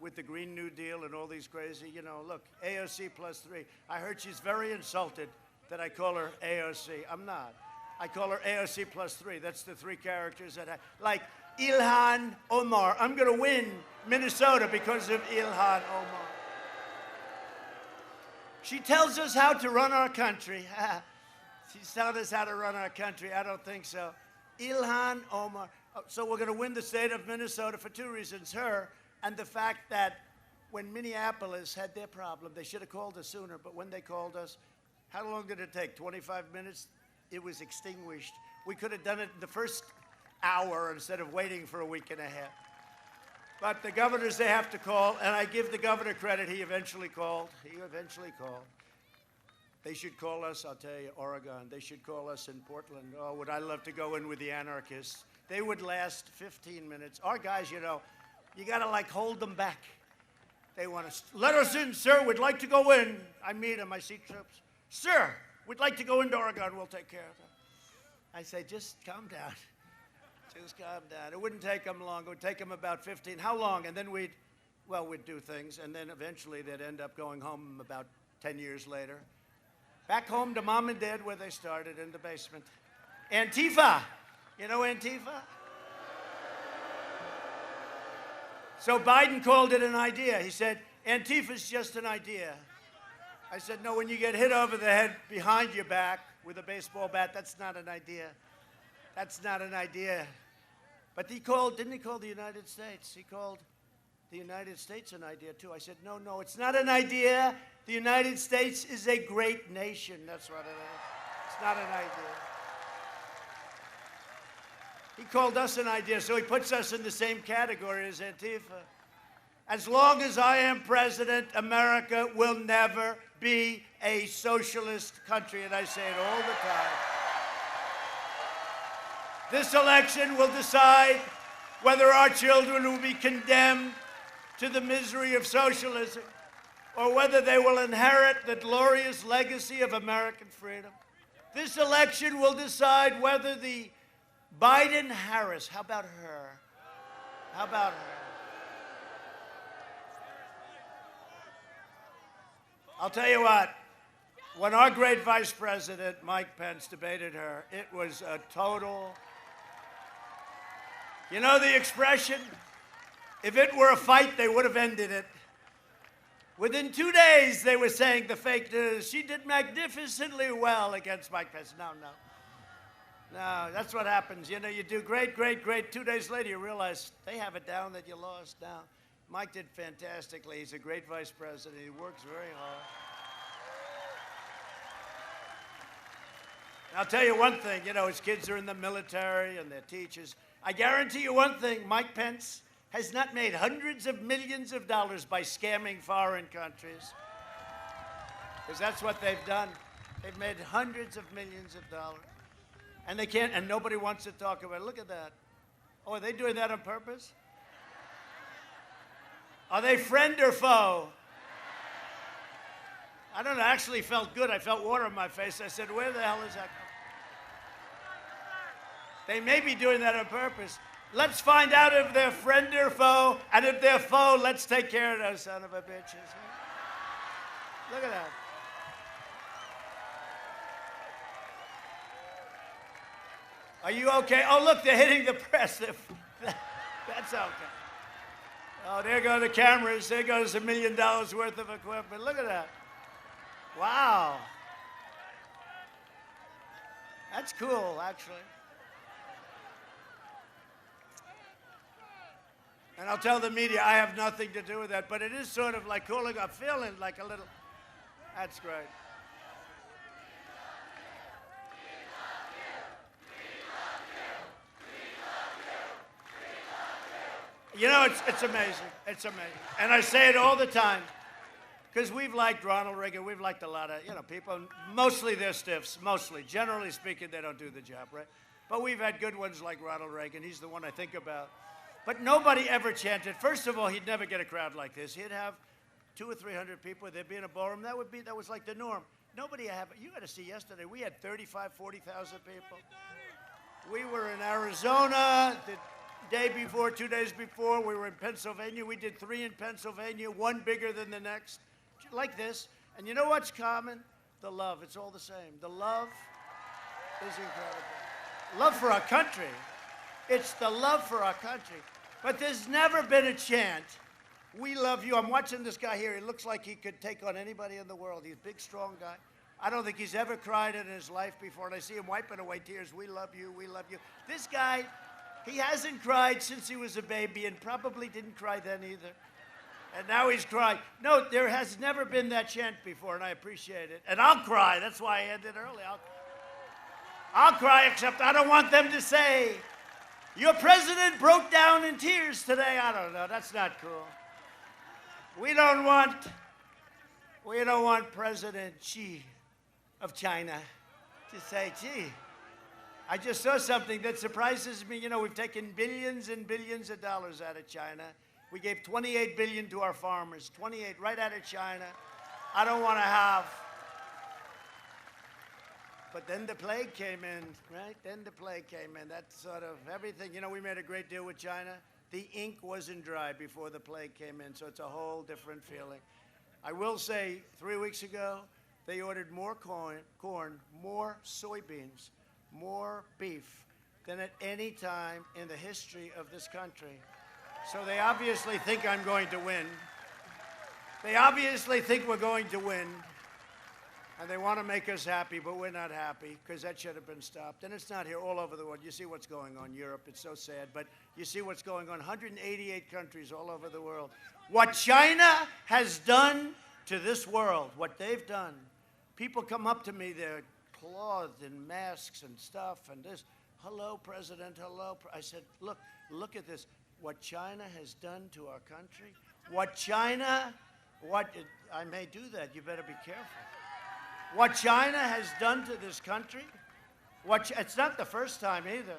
with the Green New Deal and all these crazy, you know, look, AOC +3. I heard she's very insulted that I call her AOC. I'm not. I call her AOC +3. That's the three characters that like Ilhan Omar. I'm going to win Minnesota because of Ilhan Omar. She tells us how to run our country. She's telling us how to run our country. I don't think so. Ilhan Omar. So we're going to win the state of Minnesota for two reasons. Her and the fact that when Minneapolis had their problem, they should have called us sooner, but when they called us, how long did it take? 25 minutes? It was extinguished. We could have done it in the first hour instead of waiting for a week and a half. But the governors, they have to call, and I give the governor credit. He eventually called. He eventually called. They should call us, I'll tell you, Oregon. They should call us in Portland. Oh, would I love to go in with the anarchists. They would last 15 minutes. Our guys, you know, you got to, like, hold them back. They want to, let us in, sir. We'd like to go in. I meet them. I see troops. Sir, we'd like to go into Oregon. We'll take care of them. I say, just calm down. Just calm down. It wouldn't take them long. It would take them about 15. How long? And then we'd do things. And then eventually they'd end up going home about 10 years later. Back home to mom and dad where they started, in the basement. Antifa. You know Antifa? So Biden called it an idea. He said, Antifa's just an idea. I said, no, when you get hit over the head behind your back with a baseball bat, that's not an idea. That's not an idea. But didn't he call the United States? He called the United States an idea, too. I said, no, it's not an idea. The United States is a great nation. That's what it is. It's not an idea. He called us an idea, so he puts us in the same category as Antifa. As long as I am president, America will never be a socialist country, and I say it all the time. This election will decide whether our children will be condemned to the misery of socialism, or whether they will inherit the glorious legacy of American freedom. This election will decide whether the Biden-Harris, how about her? How about her? I'll tell you what, when our great Vice President, Mike Pence, debated her, it was a total, you know the expression? If it were a fight, they would have ended it. Within 2 days, they were saying the fake news. She did magnificently well against Mike Pence. No, that's what happens. You know, you do great, great, great. 2 days later, you realize they have it down that you lost. Now, Mike did fantastically. He's a great vice president. He works very hard. And I'll tell you one thing. You know, his kids are in the military and they're teachers. I guarantee you one thing. Mike Pence has not made hundreds of millions of dollars by scamming foreign countries. Because that's what they've done. They've made hundreds of millions of dollars. And they can't, and nobody wants to talk about it. Look at that. Oh, are they doing that on purpose? Are they friend or foe? I don't know, I actually felt good. I felt water in my face. I said, where the hell is that coming? They may be doing that on purpose. Let's find out if they're friend or foe, and if they're foe, let's take care of those son of a bitches. Look at that. Are you okay? Oh, look, they're hitting the press. That's okay. Oh, there go the cameras. There goes $1 million worth of equipment. Look at that. Wow. That's cool, actually. And I'll tell the media I have nothing to do with that, but it is sort of like cooling up, feeling like a little. That's great. You know, it's amazing. It's amazing. And I say it all the time, because we've liked Ronald Reagan. We've liked a lot of, people. Mostly they're stiffs, mostly. Generally speaking, they don't do the job, right? But we've had good ones like Ronald Reagan. He's the one I think about. But nobody ever chanted. First of all, he'd never get a crowd like this. He'd have 200 or 300 people. There'd be in a ballroom. That was like the norm. Nobody have. You got to see yesterday. We had 35, 40,000 people. We were in Arizona the day before, 2 days before. We were in Pennsylvania. We did 3 in Pennsylvania, one bigger than the next, like this. And you know what's common? The love. It's all the same. The love is incredible. Love for our country. It's the love for our country. But there's never been a chant, we love you. I'm watching this guy here. He looks like he could take on anybody in the world. He's a big, strong guy. I don't think he's ever cried in his life before, and I see him wiping away tears. We love you, we love you. This guy, he hasn't cried since he was a baby and probably didn't cry then either. And now he's crying. No, there has never been that chant before, and I appreciate it. And I'll cry. That's why I ended early. I'll cry, except I don't want them to say, your president broke down in tears today. I don't know. That's not cool. We don't want President Xi of China to say, gee, I just saw something that surprises me. You know, we've taken billions and billions of dollars out of China. We gave $28 billion to our farmers, 28 right out of China. I don't want to have. But then the plague came in, right? Then the plague came in. That's sort of everything. You know, we made a great deal with China. The ink wasn't dry before the plague came in, so it's a whole different feeling. I will say, 3 weeks ago, they ordered more corn, more soybeans, more beef than at any time in the history of this country. So they obviously think I'm going to win. They obviously think we're going to win. And they want to make us happy, but we're not happy because that should have been stopped. And it's not here, all over the world. You see what's going on in Europe. It's so sad. But you see what's going on. 188 countries all over the world. What China has done to this world, what they've done. People come up to me, they're clothed in masks and stuff and this. Hello, President, hello. I said, look at this. What China has done to our country. I may do that. You better be careful. What China has done to this country, it's not the first time either.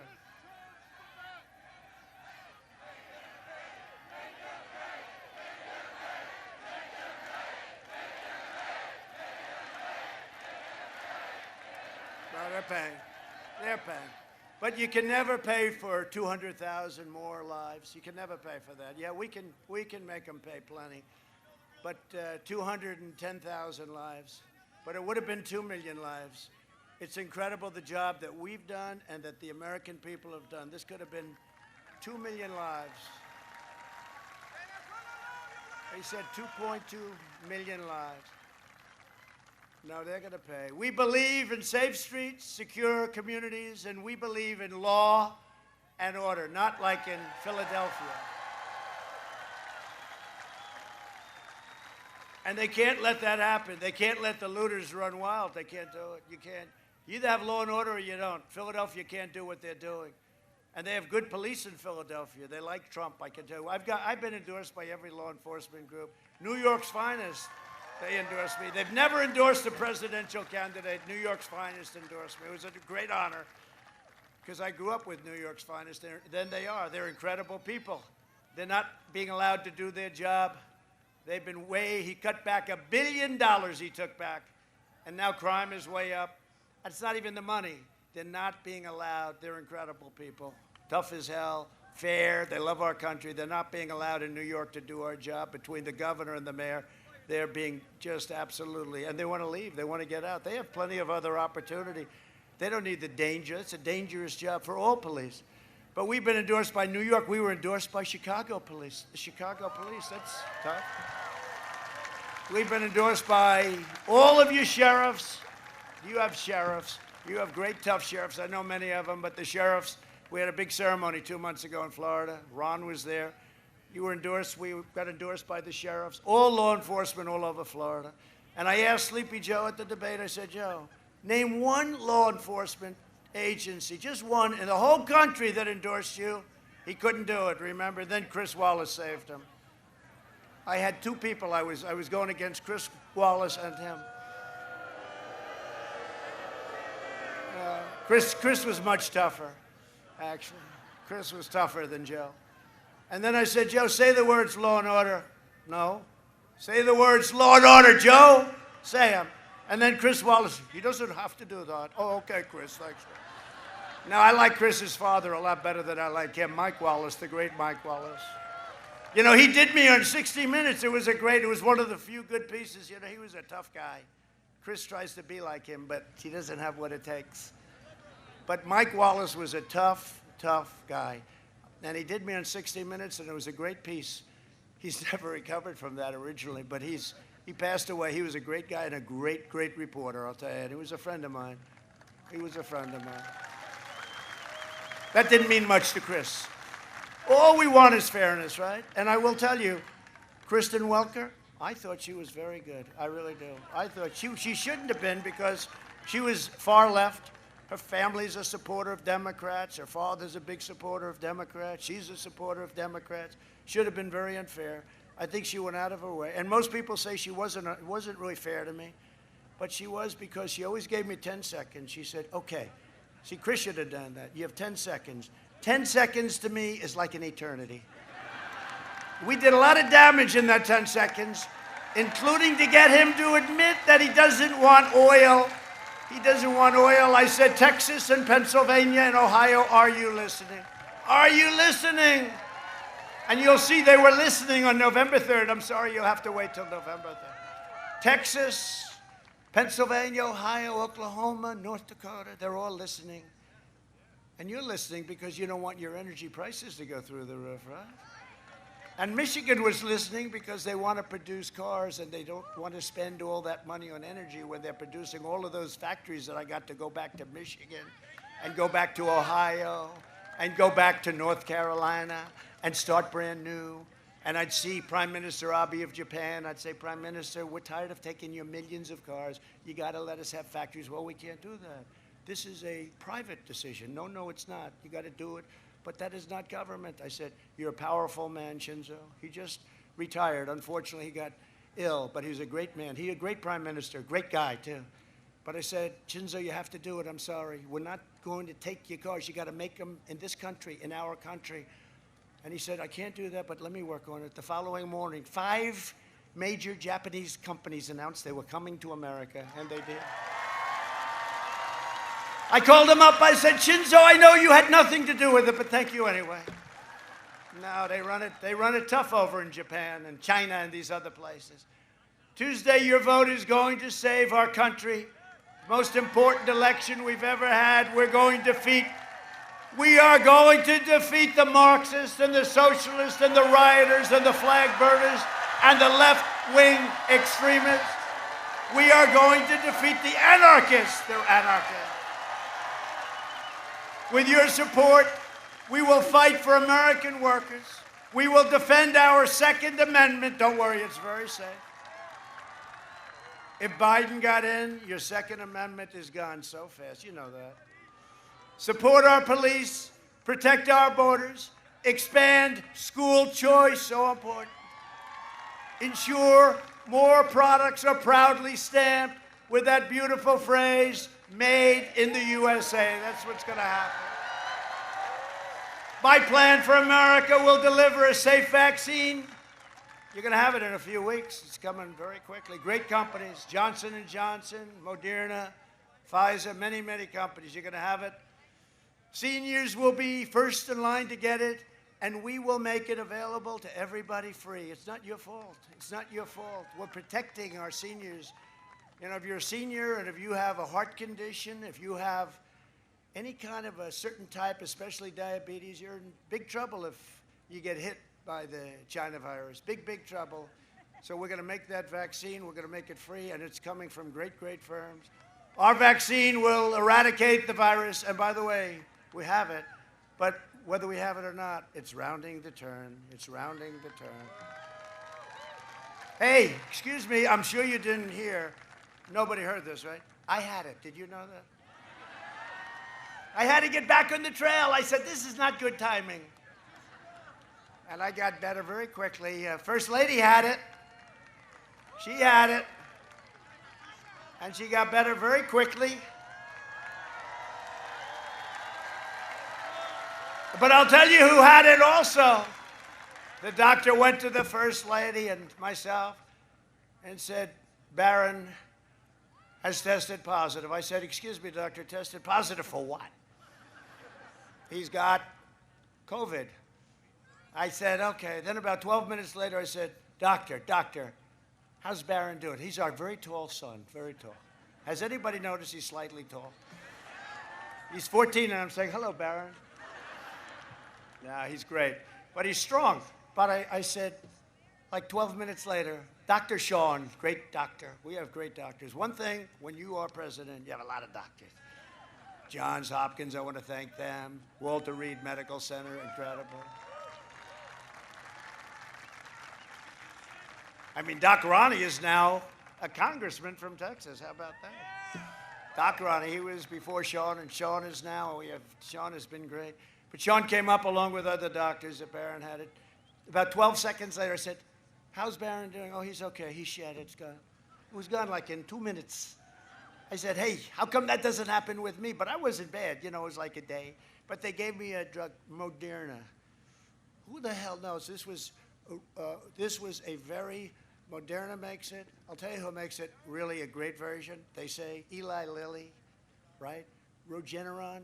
they're paying. They're paying. But you can never pay for 200,000 more lives. You can never pay for that. Yeah, we can make them pay plenty. But 210,000 lives. But it would have been 2 million lives. It's incredible the job that we've done and that the American people have done. This could have been 2 million lives. They said 2.2 million lives. No, they're going to pay. We believe in safe streets, secure communities, and we believe in law and order, not like in Philadelphia. And they can't let that happen. They can't let the looters run wild. They can't do it. You can't. You either have law and order or you don't. Philadelphia can't do what they're doing. And they have good police in Philadelphia. They like Trump, I can tell you. I've been endorsed by every law enforcement group. New York's finest, they endorsed me. They've never endorsed a presidential candidate. New York's finest endorsed me. It was a great honor because I grew up with New York's finest. They're incredible people. They're not being allowed to do their job. They've been he cut back $1 billion he took back. And now crime is way up. It's not even the money. They're not being allowed. They're incredible people. Tough as hell, fair. They love our country. They're not being allowed in New York to do our job. Between the governor and the mayor, they're being just absolutely, and they want to leave. They want to get out. They have plenty of other opportunity. They don't need the danger. It's a dangerous job for all police. But we've been endorsed by New York. We were endorsed by Chicago police. The Chicago police, that's tough. We've been endorsed by all of you sheriffs. You have sheriffs. You have great, tough sheriffs. I know many of them, but the sheriffs, we had a big ceremony 2 months ago in Florida. Ron was there. You were endorsed. We got endorsed by the sheriffs, all law enforcement all over Florida. And I asked Sleepy Joe at the debate, I said, Joe, name one law enforcement agency, just one in the whole country that endorsed you. He couldn't do it, remember? Then Chris Wallace saved him. I had two people I was going against, Chris Wallace and him. Chris was much tougher, actually. Chris was tougher than Joe. And then I said, Joe, say the words law and order. No. Say the words law and order, Joe. Say them. And then Chris Wallace, he doesn't have to do that. Oh, okay, Chris, thanks. Now, I like Chris's father a lot better than I like him, Mike Wallace, the great Mike Wallace. You know, he did me on 60 Minutes. It was one of the few good pieces. You know, he was a tough guy. Chris tries to be like him, but he doesn't have what it takes. But Mike Wallace was a tough, tough guy. And he did me on 60 Minutes, and it was a great piece. He's never recovered from that originally, but he passed away. He was a great guy and a great, great reporter, I'll tell you. And he was a friend of mine. He was a friend of mine. That didn't mean much to Chris. All we want is fairness, right? And I will tell you, Kristen Welker, I thought she was very good. I really do. I thought she shouldn't have been because she was far left. Her family's a supporter of Democrats. Her father's a big supporter of Democrats. She's a supporter of Democrats. Should have been very unfair. I think she went out of her way. And most people say she wasn't really fair to me. But she was because she always gave me 10 seconds. She said, okay. See, Chris should have done that. You have 10 seconds. 10 seconds to me is like an eternity. We did a lot of damage in that 10 seconds, including to get him to admit that he doesn't want oil. He doesn't want oil. I said, Texas and Pennsylvania and Ohio, are you listening? Are you listening? And you'll see they were listening on November 3rd. I'm sorry, you'll have to wait till November 3rd. Texas, Pennsylvania, Ohio, Oklahoma, North Dakota, they're all listening. And you're listening because you don't want your energy prices to go through the roof, right? And Michigan was listening because they want to produce cars and they don't want to spend all that money on energy when they're producing all of those factories that I got to go back to Michigan and go back to Ohio and go back to North Carolina and start brand new. And I'd see Prime Minister Abe of Japan. I'd say, Prime Minister, we're tired of taking your millions of cars. You got to let us have factories. Well, we can't do that. This is a private decision. No, it's not. You got to do it. But that is not government. I said, you're a powerful man, Shinzo. He just retired. Unfortunately, he got ill, but he was a great man. He a great prime minister, great guy, too. But I said, Shinzo, you have to do it. I'm sorry. We're not going to take your cars. You got to make them in this country, in our country. And he said, I can't do that, but let me work on it. The following morning, 5 major Japanese companies announced they were coming to America, and they did. I called him up. I said, Shinzo, I know you had nothing to do with it, but thank you anyway. No, they run it tough over in Japan and China and these other places. Tuesday, your vote is going to save our country. Most important election we've ever had. We are going to defeat the Marxists and the socialists and the rioters and the flag burners and the left-wing extremists. We are going to defeat the anarchists. They're anarchists. With your support, we will fight for American workers. We will defend our Second Amendment. Don't worry, it's very safe. If Biden got in, your Second Amendment is gone so fast. You know that. Support our police, protect our borders, expand school choice, so important. Ensure more products are proudly stamped with that beautiful phrase, made in the USA. That's what's going to happen. My plan for America will deliver a safe vaccine. You're going to have it in a few weeks. It's coming very quickly. Great companies, Johnson & Johnson, Moderna, Pfizer, many, many companies. You're going to have it. Seniors will be first in line to get it, and we will make it available to everybody free. It's not your fault. It's not your fault. We're protecting our seniors. You know, if you're a senior and if you have a heart condition, if you have any kind of a certain type, especially diabetes, you're in big trouble if you get hit by the China virus. Big, big trouble. So we're going to make that vaccine. We're going to make it free, and it's coming from great, great firms. Our vaccine will eradicate the virus, and by the way, we have it, but whether we have it or not, it's rounding the turn. It's rounding the turn. Hey, excuse me, I'm sure you didn't hear. Nobody heard this, right? I had it. Did you know that? I had to get back on the trail. I said, this is not good timing. And I got better very quickly. First Lady had it. She had it. And she got better very quickly. But I'll tell you who had it also. The doctor went to the First Lady and myself and said, Barron has tested positive. I said, excuse me, doctor, tested positive for what? He's got COVID. I said, okay. Then about 12 minutes later, I said, doctor, how's Barron doing? He's our very tall son, very tall. Has anybody noticed he's slightly tall? He's 14, and I'm saying, hello, Barron. Yeah, he's great. But he's strong. But I said, like 12 minutes later, Dr. Sean, great doctor. We have great doctors. One thing, when you are president, you have a lot of doctors. Johns Hopkins, I want to thank them. Walter Reed Medical Center, incredible. I mean, Doc Ronnie is now a congressman from Texas. How about that? Doc Ronnie, he was before Sean, and Sean is now. Sean has been great. But Sean came up along with other doctors that Barron had it. About 12 seconds later, I said, how's Barron doing? Oh, he's okay. He shed it. It's gone. It was gone like in 2 minutes. I said, hey, how come that doesn't happen with me? But I wasn't bad. You know, it was like a day. But they gave me a drug, Moderna. Who the hell knows? This was a very, Moderna makes it. I'll tell you who makes it really a great version. They say Eli Lilly, right? Regeneron.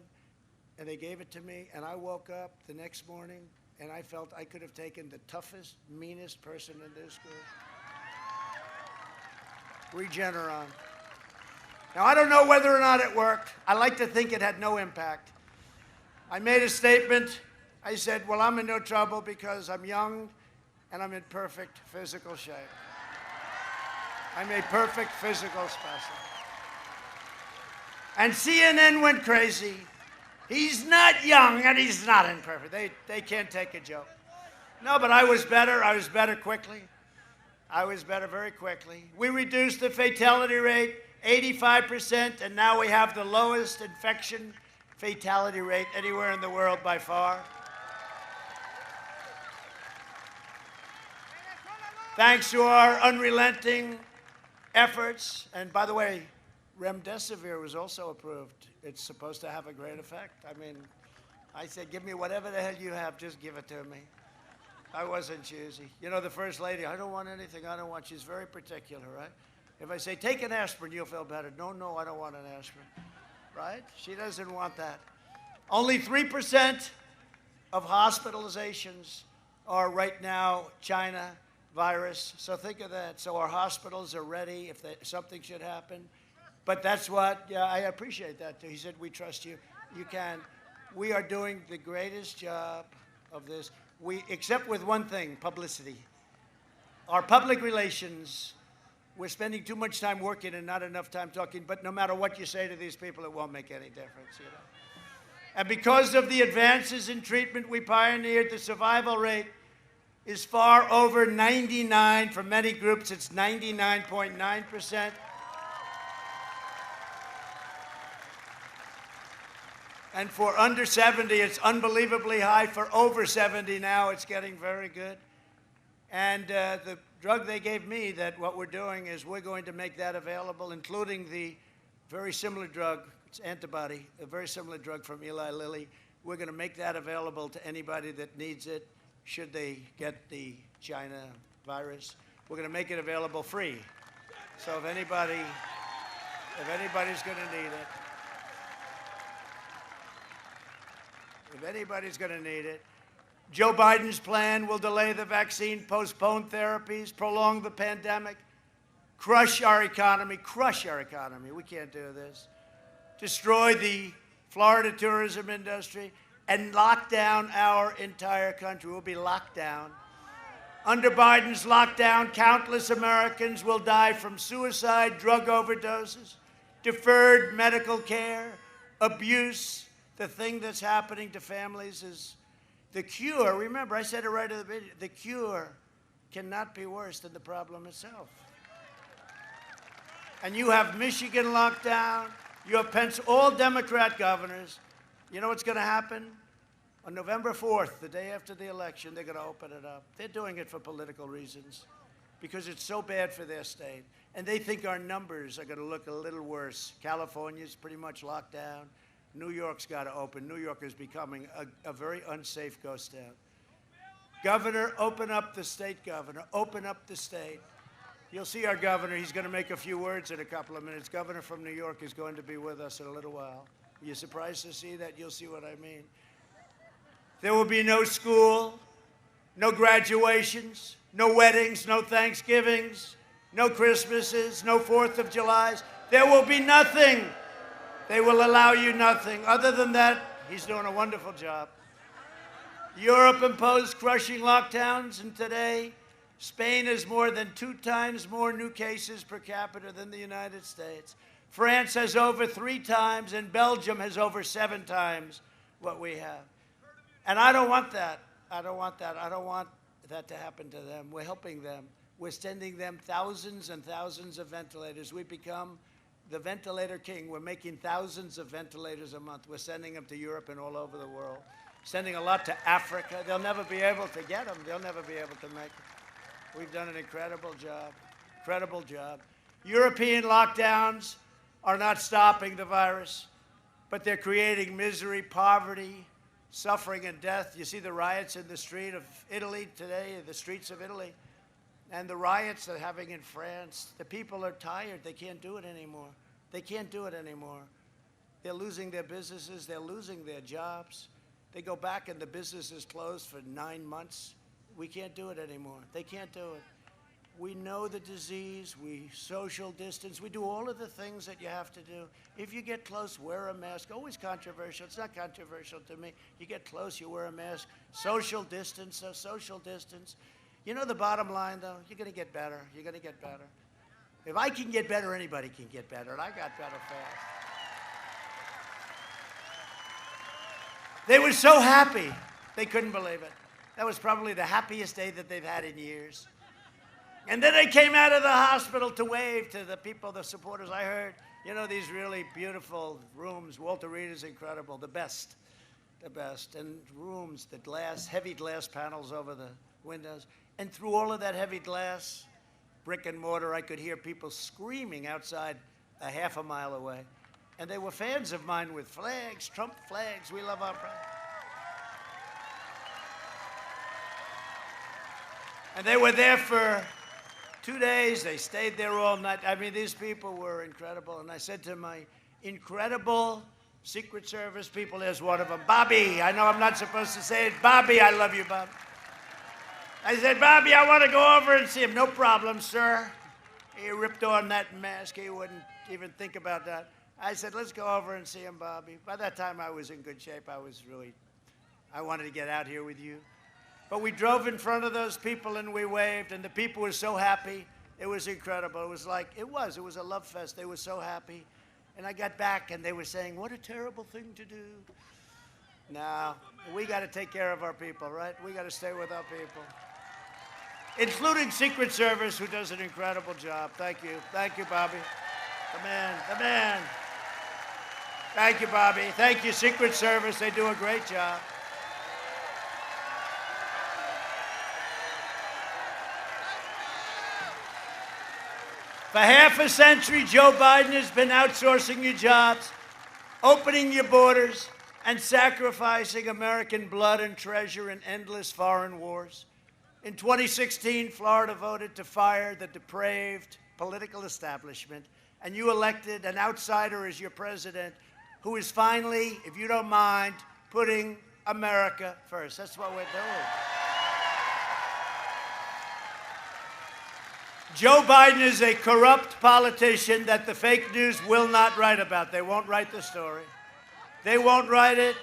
And they gave it to me, and I woke up the next morning, and I felt I could have taken the toughest, meanest person in this group. Regeneron. Now, I don't know whether or not it worked. I like to think it had no impact. I made a statement. I said, well, I'm in no trouble because I'm young, and I'm in perfect physical shape. I'm a perfect physical specimen. And CNN went crazy. He's not young, and he's not imperfect. They can't take a joke. No, but I was better. I was better quickly. I was better very quickly. We reduced the fatality rate 85%, and now we have the lowest infection fatality rate anywhere in the world by far. Thanks to our unrelenting efforts, and by the way, Remdesivir was also approved. It's supposed to have a great effect. I mean, I said, give me whatever the hell you have, just give it to me. I wasn't choosy. You know, the First Lady, I don't want anything, I don't want, she's very particular, right? If I say, take an aspirin, you'll feel better. No, I don't want an aspirin. right? She doesn't want that. Only 3% of hospitalizations are right now China virus. So think of that. So our hospitals are ready if something should happen. But that's what, yeah, I appreciate that too. He said, we trust you. You can. We are doing the greatest job of this. Except with one thing, publicity. Our public relations, we're spending too much time working and not enough time talking, but no matter what you say to these people, it won't make any difference, you know. And because of the advances in treatment we pioneered, the survival rate is far over 99. For many groups, it's 99.9%. And for under 70, it's unbelievably high. For over 70 now, it's getting very good. And the drug they gave me, that what we're doing is we're going to make that available, including the very similar drug, it's antibody, a very similar drug from Eli Lilly. We're going to make that available to anybody that needs it, should they get the China virus. We're going to make it available free. So if anybody's going to need it, Joe Biden's plan will delay the vaccine, postpone therapies, prolong the pandemic, crush our economy. We can't do this. Destroy the Florida tourism industry and lock down our entire country. We'll be locked down. Under Biden's lockdown, countless Americans will die from suicide, drug overdoses, deferred medical care, abuse. The thing that's happening to families is the cure. Remember, I said it right at the beginning. The cure cannot be worse than the problem itself. And you have Michigan locked down. You have all Democrat governors. You know what's going to happen? On November 4th, the day after the election, they're going to open it up. They're doing it for political reasons because it's so bad for their state. And they think our numbers are going to look a little worse. California's pretty much locked down. New York's got to open. New York is becoming a very unsafe ghost town. Governor, open up the state, governor. Open up the state. You'll see our governor. He's going to make a few words in a couple of minutes. Governor from New York is going to be with us in a little while. Are you surprised to see that? You'll see what I mean. There will be no school, no graduations, no weddings, no Thanksgivings, no Christmases, no 4th of Julys. There will be nothing. They will allow you nothing. Other than that, he's doing a wonderful job. Europe imposed crushing lockdowns, and today, Spain has more than 2 times more new cases per capita than the United States. France has over 3 times, and Belgium has over 7 times what we have. And I don't want that. I don't want that. I don't want that to happen to them. We're helping them. We're sending them thousands and thousands of ventilators. We've become the ventilator king. We're making thousands of ventilators a month. We're sending them to Europe and all over the world. Sending a lot to Africa. They'll never be able to get them. They'll never be able to make it. We've done an incredible job. Incredible job. European lockdowns are not stopping the virus, but they're creating misery, poverty, suffering, and death. You see the riots in the street of Italy today, the streets of Italy, and the riots they're having in France. The people are tired. They can't do it anymore. They can't do it anymore. They're losing their businesses. They're losing their jobs. They go back and the business is closed for 9 months. We can't do it anymore. They can't do it. We know the disease. We social distance. We do all of the things that you have to do. If you get close, wear a mask. Always controversial. It's not controversial to me. You get close, you wear a mask. Social distance, social distance. You know the bottom line, though? You're going to get better. You're going to get better. If I can get better, anybody can get better, and I got better fast. They were so happy, they couldn't believe it. That was probably the happiest day that they've had in years. And then they came out of the hospital to wave to the people, the supporters. I heard, you know, these really beautiful rooms. Walter Reed is incredible, the best. And rooms, the glass, heavy glass panels over the windows. And through all of that heavy glass, brick and mortar, I could hear people screaming outside a half a mile away. And they were fans of mine with flags, Trump flags. We love our president. And they were there for 2 days. They stayed there all night. I mean, these people were incredible. And I said to my incredible Secret Service people. There's one of them, Bobby. I know I'm not supposed to say it. Bobby, I love you, Bob. I said, Bobby, I want to go over and see him. No problem, sir. He ripped on that mask. He wouldn't even think about that. I said, let's go over and see him, Bobby. By that time, I was in good shape. I wanted to get out here with you. But we drove in front of those people and we waved, and the people were so happy. It was incredible. It was a love fest. They were so happy. And I got back and they were saying, what a terrible thing to do. No, we got to take care of our people, right? We got to stay with our people. Including Secret Service, who does an incredible job. Thank you. Thank you, Bobby. The man, the man. Thank you, Bobby. Thank you, Secret Service. They do a great job. For half a century, Joe Biden has been outsourcing your jobs, opening your borders, and sacrificing American blood and treasure in endless foreign wars. In 2016, Florida voted to fire the depraved political establishment, and you elected an outsider as your president who is finally, if you don't mind, putting America first. That's what we're doing. Joe Biden is a corrupt politician that the fake news will not write about. They won't write the story. They won't write it,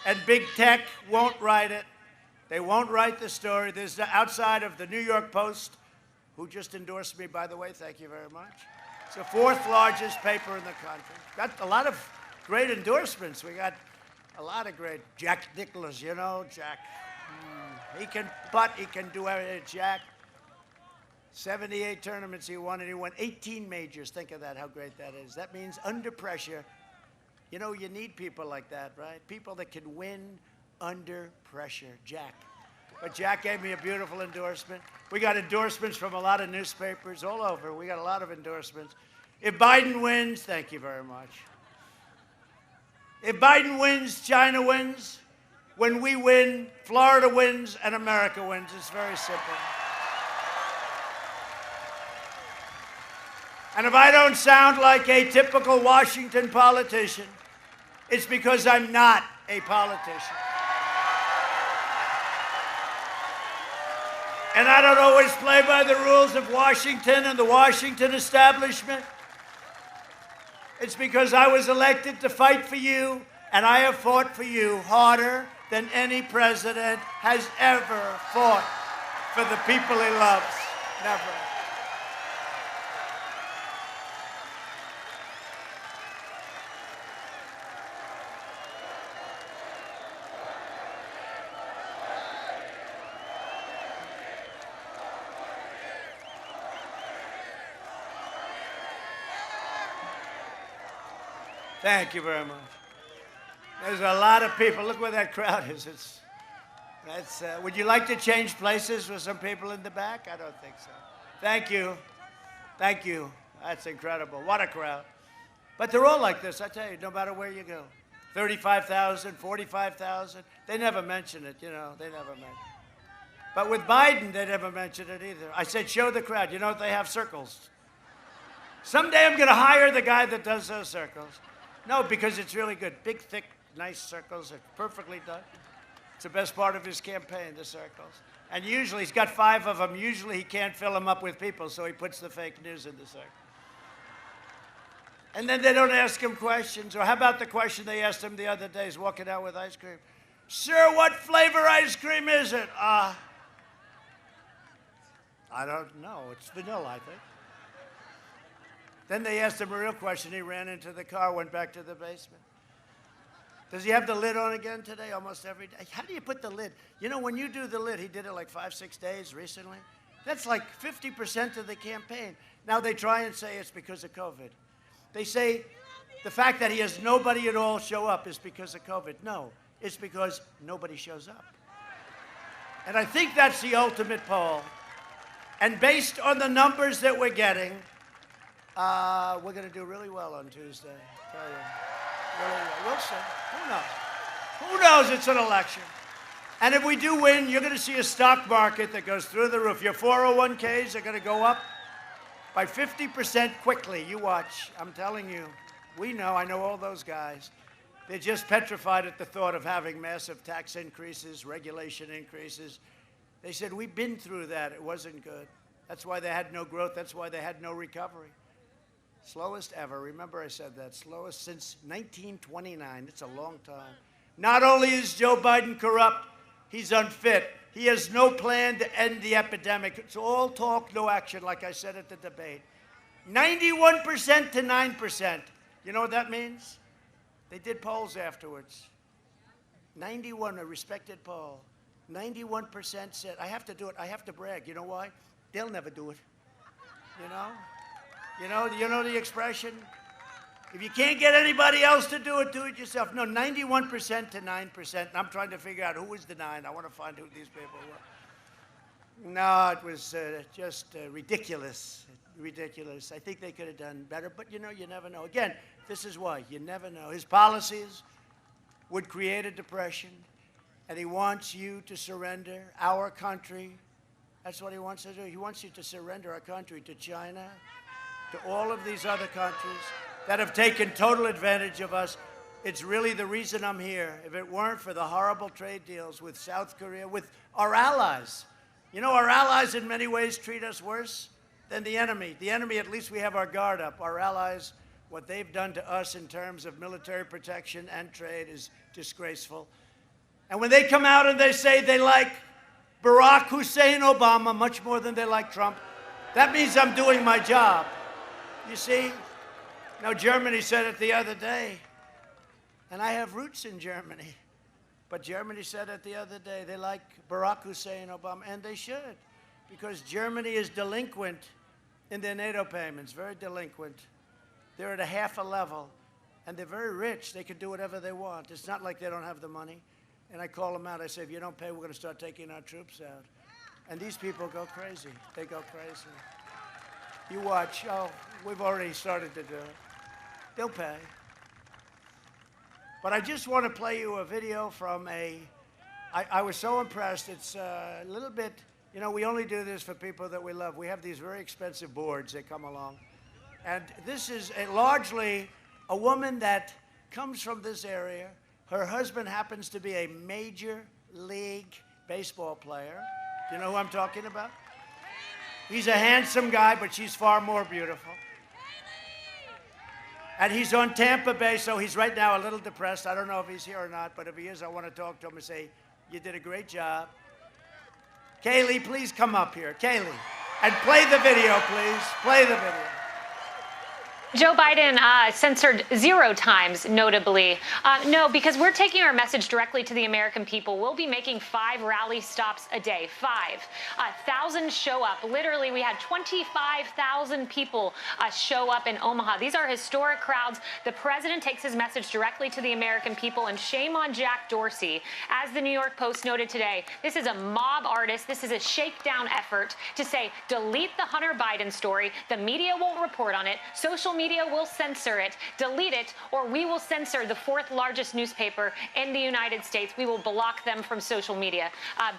and big tech won't write it. They won't write the story. There's outside of the New York Post, who just endorsed me, by the way. Thank you very much. It's the fourth largest paper in the country. Got a lot of great endorsements. We got a lot of great. Jack Nicklaus, you know, Jack. He can putt. He can do everything. Jack. 78 tournaments he won, and he won 18 majors. Think of that, how great that is. That means under pressure. You know, you need people like that, right? People that can win under pressure. Jack. But Jack gave me a beautiful endorsement. We got endorsements from a lot of newspapers all over. We got a lot of endorsements. If Biden wins, thank you very much. If Biden wins, China wins. When we win, Florida wins, and America wins. It's very simple. And if I don't sound like a typical Washington politician, it's because I'm not a politician. And I don't always play by the rules of Washington and the Washington establishment. It's because I was elected to fight for you, and I have fought for you harder than any president has ever fought for the people he loves. Never. Thank you very much. There's a lot of people. Look where that crowd is. Would you like to change places with some people in the back? I don't think so. Thank you. Thank you. That's incredible. What a crowd. But they're all like this, I tell you, no matter where you go. 35,000, 45,000. They never mention it, you know. They never mention it. But with Biden, they never mention it either. I said, show the crowd. You know what? They have circles. Someday I'm going to hire the guy that does those circles. No, because it's really good. Big, thick, nice circles are perfectly done. It's the best part of his campaign, the circles. And usually, he's got 5 of them. Usually, he can't fill them up with people, so he puts the fake news in the circle. And then they don't ask him questions. Or how about the question they asked him the other day? He's walking out with ice cream. Sir, what flavor ice cream is it? I don't know. It's vanilla, I think. Then they asked him a real question. He ran into the car, went back to the basement. Does he have the lid on again today? Almost every day. How do you put the lid? You know, when you do the lid, he did it like 5-6 days recently. That's like 50% of the campaign. Now they try and say it's because of COVID. They say the fact that he has nobody at all show up is because of COVID. No, it's because nobody shows up. And I think that's the ultimate poll. And based on the numbers that we're getting, we're going to do really well on Tuesday. Tell you. Really well. We'll see. Who knows? Who knows? It's an election. And if we do win, you're going to see a stock market that goes through the roof. Your 401ks are going to go up by 50% quickly. You watch. I'm telling you. We know, I know all those guys. They're just petrified at the thought of having massive tax increases, regulation increases. They said, we've been through that. It wasn't good. That's why they had no growth. That's why they had no recovery. Slowest ever. Remember I said that. Slowest since 1929. It's a long time. Not only is Joe Biden corrupt, he's unfit. He has no plan to end the epidemic. It's all talk, no action, like I said at the debate. 91% to 9%. You know what that means? They did polls afterwards. 91, a respected poll. 91% said, I have to do it. I have to brag. You know why? They'll never do it. You know? You know the expression? If you can't get anybody else to do it yourself. No, 91% to 9%. And I'm trying to figure out who was the 9. I want to find who these people were. No, it was just ridiculous. Ridiculous. I think they could have done better, but you never know. Again, this is why. You never know. His policies would create a depression, and he wants you to surrender our country. That's what he wants to do. He wants you to surrender our country to China, to all of these other countries that have taken total advantage of us. It's really the reason I'm here. If it weren't for the horrible trade deals with South Korea, with our allies. You know, our allies in many ways treat us worse than the enemy. The enemy, at least we have our guard up. Our allies, what they've done to us in terms of military protection and trade is disgraceful. And when they come out and they say they like Barack Hussein Obama much more than they like Trump, that means I'm doing my job. You see? Now, Germany said it the other day, and I have roots in Germany, but Germany said it the other day. They like Barack Hussein Obama, and they should, because Germany is delinquent in their NATO payments, very delinquent. They're at a half a level, and they're very rich. They can do whatever they want. It's not like they don't have the money. And I call them out. I say, if you don't pay, we're going to start taking our troops out. And these people go crazy. They go crazy. You watch. Oh, we've already started to do it. They'll pay. But I just want to play you a video from I was so impressed. It's a little bit, you know, we only do this for people that we love. We have these very expensive boards that come along. And this is largely a woman that comes from this area. Her husband happens to be a major league baseball player. Do you know who I'm talking about? He's a handsome guy, but she's far more beautiful. And he's on Tampa Bay, so he's right now a little depressed. I don't know if he's here or not, but if he is, I want to talk to him and say, you did a great job. Kaylee, please come up here. Kaylee. And play the video, please. Play the video. Joe Biden censored 0 times, notably. No, because we're taking our message directly to the American people. We'll be making 5 rally stops a day. 5. Thousands show up. Literally, we had 25,000 people show up in Omaha. These are historic crowds. The president takes his message directly to the American people, and shame on Jack Dorsey. As the New York Post noted today, this is a mob artist. This is a shakedown effort to say, delete the Hunter Biden story. The media won't report on it. Social media will censor it, delete it, or we will censor the 4th largest newspaper in the United States. We will block them from social media.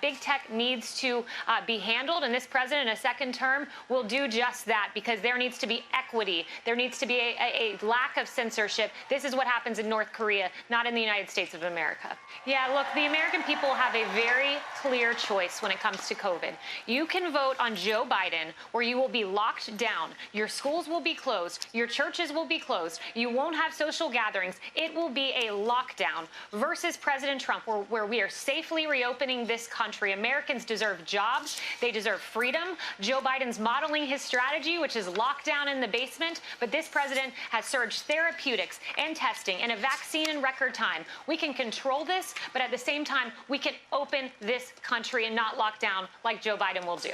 Big tech needs to be handled, and this president in a second term will do just that, because there needs to be equity. There needs to be a lack of censorship. This is what happens in North Korea, not in the United States of America. Yeah, look, the American people have a very clear choice when it comes to COVID. You can vote on Joe Biden, where you will be locked down. Your schools will be closed. Your churches will be closed. You won't have social gatherings. It will be a lockdown, versus President Trump, where we are safely reopening this country. Americans deserve jobs. They deserve freedom. Joe Biden's modeling his strategy, which is lockdown in the basement. But this president has surged therapeutics and testing and a vaccine in record time. We can control this, but at the same time, we can open this country and not lock down like Joe Biden will do.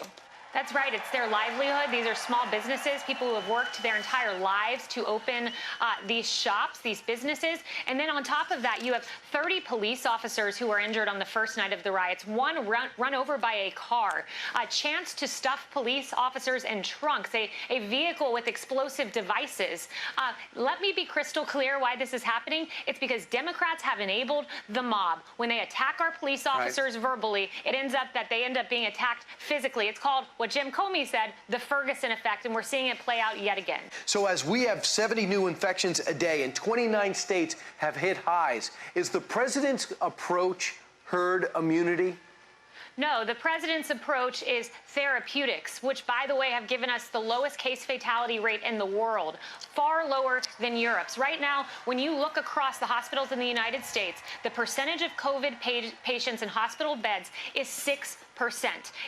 That's right. It's their livelihood. These are small businesses, people who have worked their entire lives to open these shops, these businesses. And then on top of that, you have 30 police officers who were injured on the first night of the riots, one run over by a car, a chance to stuff police officers in trunks, a vehicle with explosive devices. Let me be crystal clear why this is happening. It's because Democrats have enabled the mob. When they attack our police officers verbally, it ends up that they end up being attacked physically. It's called what Jim Comey said, the Ferguson effect, and we're seeing it play out yet again. So as we have 70 new infections a day and 29 states have hit highs, is the president's approach herd immunity? No, the president's approach is therapeutics, which, by the way, have given us the lowest case fatality rate in the world, far lower than Europe's. Right now, when you look across the hospitals in the United States, the percentage of COVID patients in hospital beds is 6%.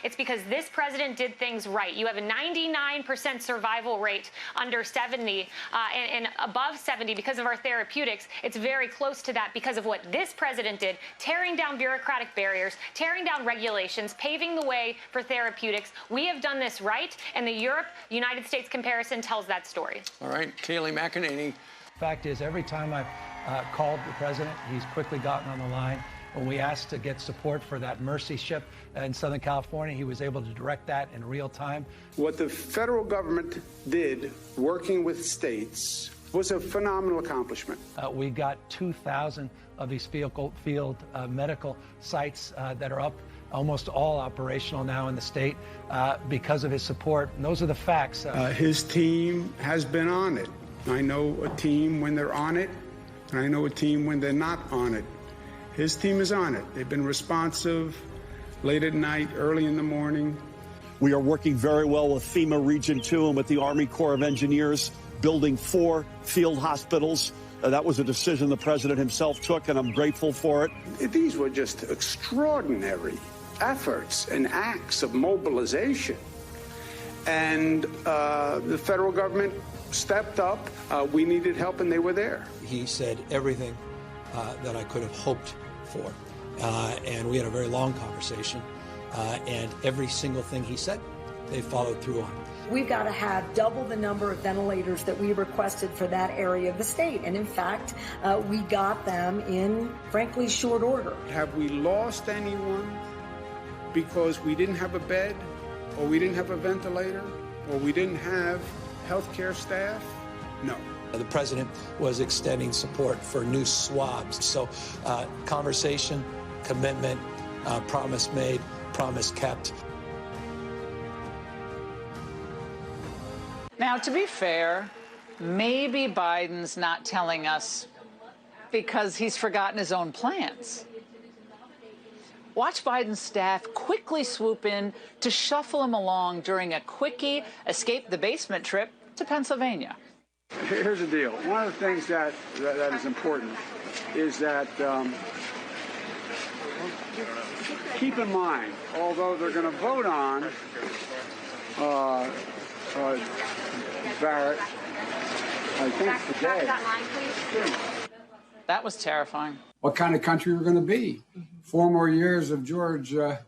It's because this president did things right. You have a 99% survival rate under 70 and above 70 because of our therapeutics. It's very close to that because of what this president did, tearing down bureaucratic barriers, tearing down regulations, paving the way for therapeutics. We have done this right, and the Europe-United States comparison tells that story. All right, Kayleigh McEnany. Fact is, every time I've called the president, he's quickly gotten on the line. When we asked to get support for that Mercy ship in Southern California, he was able to direct that in real time. What the federal government did, working with states, was a phenomenal accomplishment. We got 2,000 of these field medical sites that are up, almost all operational now in the state because of his support. And those are the facts. His team has been on it. I know a team when they're on it, and I know a team when they're not on it. His team is on it. They've been responsive late at night, early in the morning. We are working very well with FEMA Region 2 and with the Army Corps of Engineers, building 4 field hospitals. That was a decision the president himself took, and I'm grateful for it. These were just extraordinary efforts and acts of mobilization. And the federal government stepped up. We needed help, and they were there. He said everything that I could have hoped for. And we had a very long conversation. And every single thing he said, they followed through on. We've got to have double the number of ventilators that we requested for that area of the state. And in fact, we got them in, frankly, short order. Have we lost anyone because we didn't have a bed, or we didn't have a ventilator, or we didn't have healthcare staff? No. The president was extending support for new swabs. So conversation, commitment, promise made, promise kept. Now, to be fair, maybe Biden's not telling us because he's forgotten his own plans. Watch Biden's staff quickly swoop in to shuffle him along during a quickie escape the basement trip to Pennsylvania. Here's the deal. One of the things that is important is that keep in mind, although they're going to vote on Barrett, I think today. That was terrifying. What kind of country we're going to be? 4 more years of Georgia,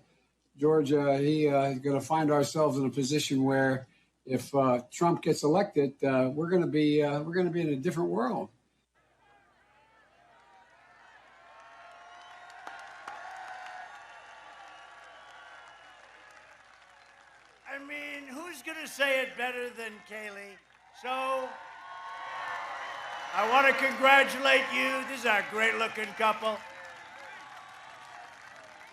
going to find ourselves in a position where, if Trump gets elected, we're going to be in a different world. I mean, who's going to say it better than Kayleigh? So, I want to congratulate you. This is a great-looking couple.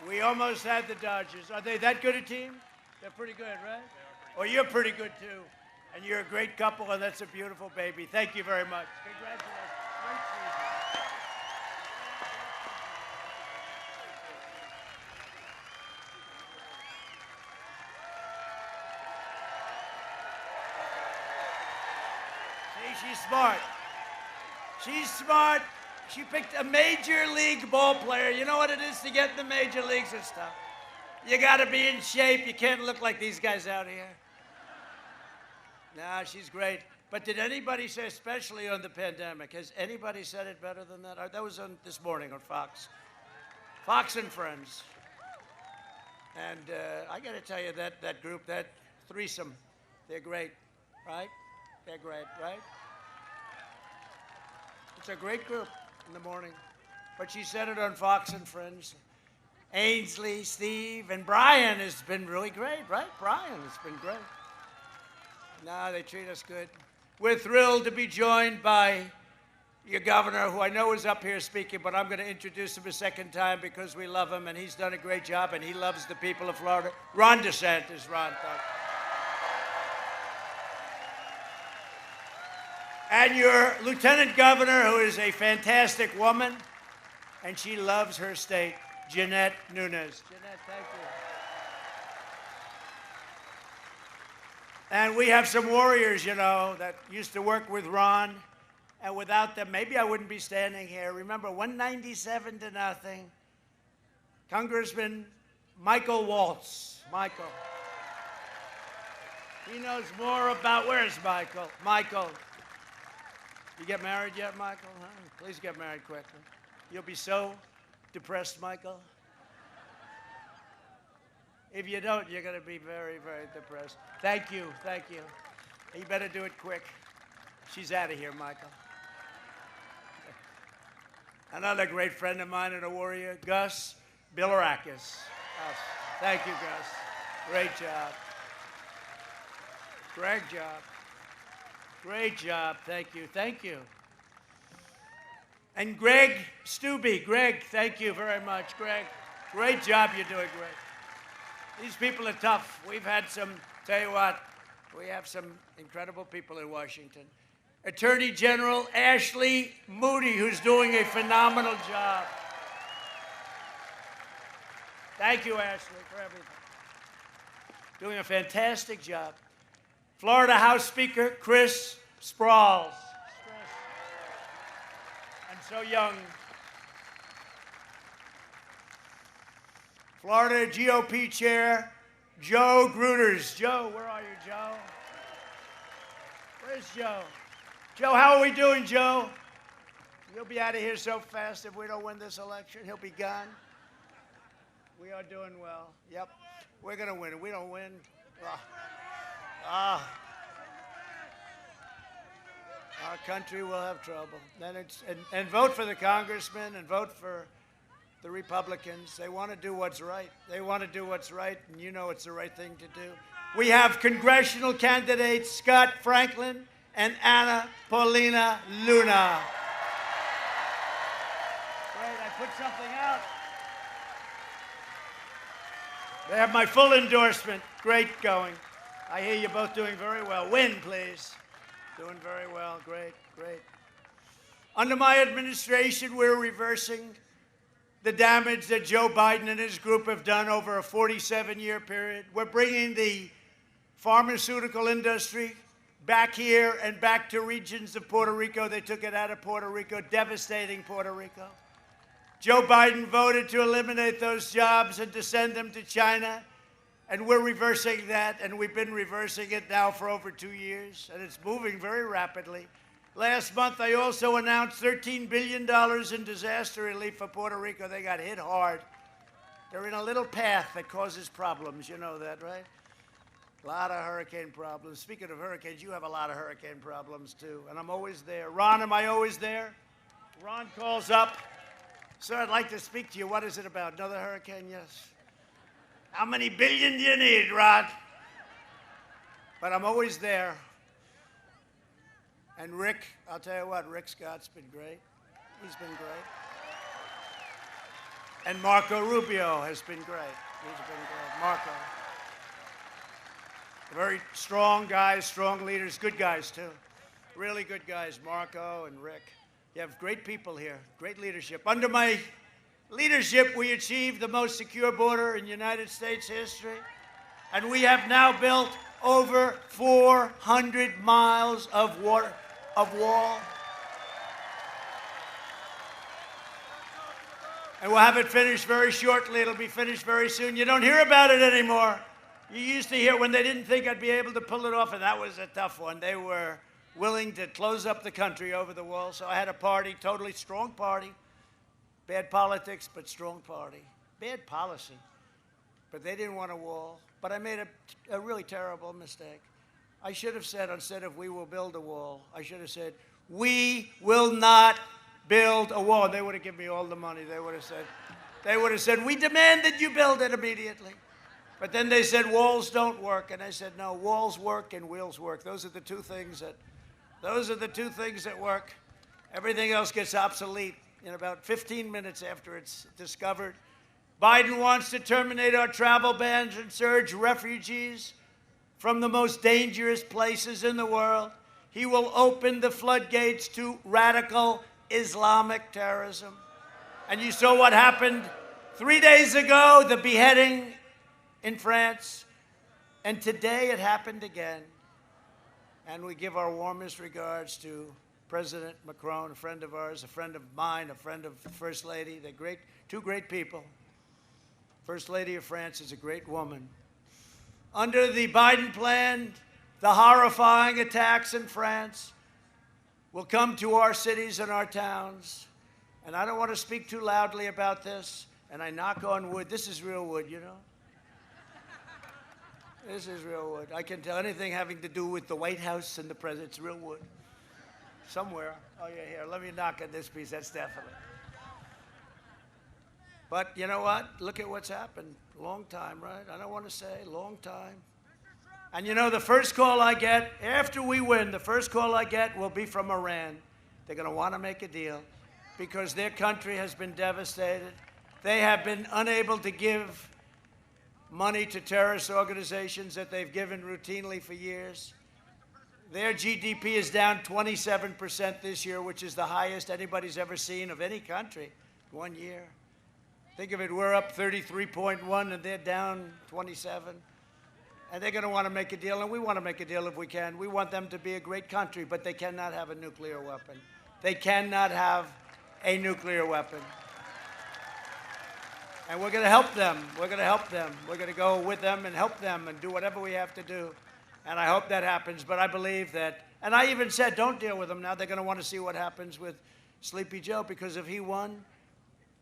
We almost had the Dodgers. Are they that good a team? They're pretty good, right? Well, you're pretty good, too. And you're a great couple, and that's a beautiful baby. Thank you very much. Congratulations. Great season. See, she's smart. She's smart. She picked a major league ball player. You know what it is to get in the major leagues and stuff? You got to be in shape. You can't look like these guys out here. Nah, she's great. But did anybody say, especially on the pandemic, has anybody said it better than that? That was on this morning on Fox. Fox and Friends. And I got to tell you, that group, that threesome, they're great, right? They're great, right? It's a great group in the morning. But she said it on Fox and Friends. Ainsley, Steve, and Brian has been really great, right? Brian has been great. No, they treat us good. We're thrilled to be joined by your governor, who I know is up here speaking, but I'm going to introduce him a second time because we love him, and he's done a great job, and he loves the people of Florida. Ron DeSantis, Ron. And your lieutenant governor, who is a fantastic woman, and she loves her state, Jeanette Nunes. Jeanette, thank you. And we have some warriors, you know, that used to work with Ron. And without them, maybe I wouldn't be standing here. Remember, 197-0. Congressman Michael Waltz. Michael. He knows more about, where's Michael? Michael. You get married yet, Michael? Huh? Please get married quickly. You'll be so depressed, Michael. If you don't, you're going to be very, very depressed. Thank you, thank you. You better do it quick. She's out of here, Michael. Another great friend of mine and a warrior, Gus Bilirakis. Thank you, Gus. Great job. Great job. Great job. Thank you. Thank you. And Greg Stubbe. Greg, thank you very much, Greg. Great job you're doing, Greg. These people are tough. We've had some, tell you what, we have some incredible people in Washington. Attorney General Ashley Moody, who's doing a phenomenal job. Thank you, Ashley, for everything. Doing a fantastic job. Florida House Speaker Chris Sprawls. And so young. Florida GOP Chair Joe Gruters. Joe, where are you, Joe? Where's Joe? Joe, how are we doing, Joe? You'll be out of here so fast if we don't win this election. He'll be gone. We are doing well. Yep. We're going to win. If we don't win, our country will have trouble. Then and vote for the congressman and vote for the Republicans. They want to do what's right. They want to do what's right, and you know it's the right thing to do. We have congressional candidates Scott Franklin and Anna Paulina Luna. Great, I put something out. They have my full endorsement. Great going. I hear you're both doing very well. Win, please. Doing very well. Great, great. Under my administration, we're reversing the damage that Joe Biden and his group have done over a 47-year period. We're bringing the pharmaceutical industry back here and back to regions of Puerto Rico. They took it out of Puerto Rico, devastating Puerto Rico. Joe Biden voted to eliminate those jobs and to send them to China. And we're reversing that, and we've been reversing it now for over 2 years, and it's moving very rapidly. Last month, I also announced $13 billion in disaster relief for Puerto Rico. They got hit hard. They're in a little path that causes problems. You know that, right? A lot of hurricane problems. Speaking of hurricanes, you have a lot of hurricane problems, too, and I'm always there. Ron, am I always there? Ron calls up. Sir, I'd like to speak to you. What is it about? Another hurricane? Yes. How many billion do you need, Rod? But I'm always there. And Rick, I'll tell you what, Rick Scott's been great. He's been great. And Marco Rubio has been great. He's been great. Marco. Very strong guys, strong leaders, good guys, too. Really good guys, Marco and Rick. You have great people here, great leadership. Under my leadership, we achieved the most secure border in United States history. And we have now built over 400 miles of wall. And we'll have it finished very shortly. It'll be finished very soon. You don't hear about it anymore. You used to hear when they didn't think I'd be able to pull it off, and that was a tough one. They were willing to close up the country over the wall. So I had a party, totally strong party. Bad politics, but strong party. Bad policy. But they didn't want a wall. But I made a really terrible mistake. I should have said, instead of we will build a wall, I should have said, we will not build a wall. They would have given me all the money. They would have said, we demand that you build it immediately. But then they said, walls don't work. And I said, no, walls work and wheels work. Those are the two things that work. Everything else gets obsolete in about 15 minutes after it's discovered. Biden wants to terminate our travel bans and surge refugees from the most dangerous places in the world. he will open the floodgates to radical Islamic terrorism. And you saw what happened 3 days ago, the beheading in France. And today it happened again. And we give our warmest regards to President Macron, a friend of ours, a friend of mine, a friend of the First Lady. They're great, two great people. First Lady of France is a great woman. Under the Biden plan, the horrifying attacks in France will come to our cities and our towns. And I don't want to speak too loudly about this, and I knock on wood. This is real wood, you know? This is real wood. I can tell anything having to do with the White House and the president, it's real wood. Somewhere. Oh, yeah, here. Let me knock on this piece. That's definitely. But you know what? Look at what's happened. Long time, right? I don't want to say long time. And you know, the first call I get, after we win, the first call I get will be from Iran. They're going to want to make a deal because their country has been devastated. They have been unable to give money to terrorist organizations that they've given routinely for years. Their GDP is down 27% this year, which is the highest anybody's ever seen of any country 1 year. Think of it, we're up 33.1 and they're down 27. And they're going to want to make a deal, and we want to make a deal if we can. We want them to be a great country, but they cannot have a nuclear weapon. They cannot have a nuclear weapon. And we're going to help them. We're going to help them. We're going to go with them and help them and do whatever we have to do. And I hope that happens. But I believe that, and I even said, don't deal with them now. They're going to want to see what happens with Sleepy Joe, because if he won,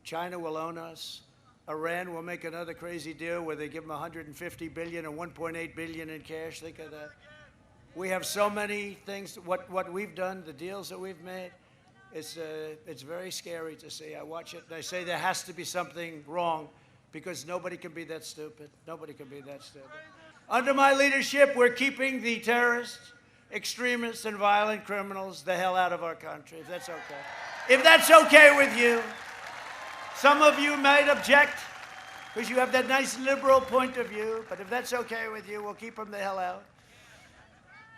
China will own us. Iran will make another crazy deal where they give them $150 billion and $1.8 billion in cash. Think of that. We have so many things. What we've done, the deals that we've made, it's very scary to see. I watch it and I say there has to be something wrong because nobody can be that stupid. Nobody can be that stupid. Under my leadership, we're keeping the terrorists, extremists, and violent criminals the hell out of our country, if that's okay. If that's okay with you. Some of you might object because you have that nice liberal point of view, but if that's okay with you, we'll keep them the hell out.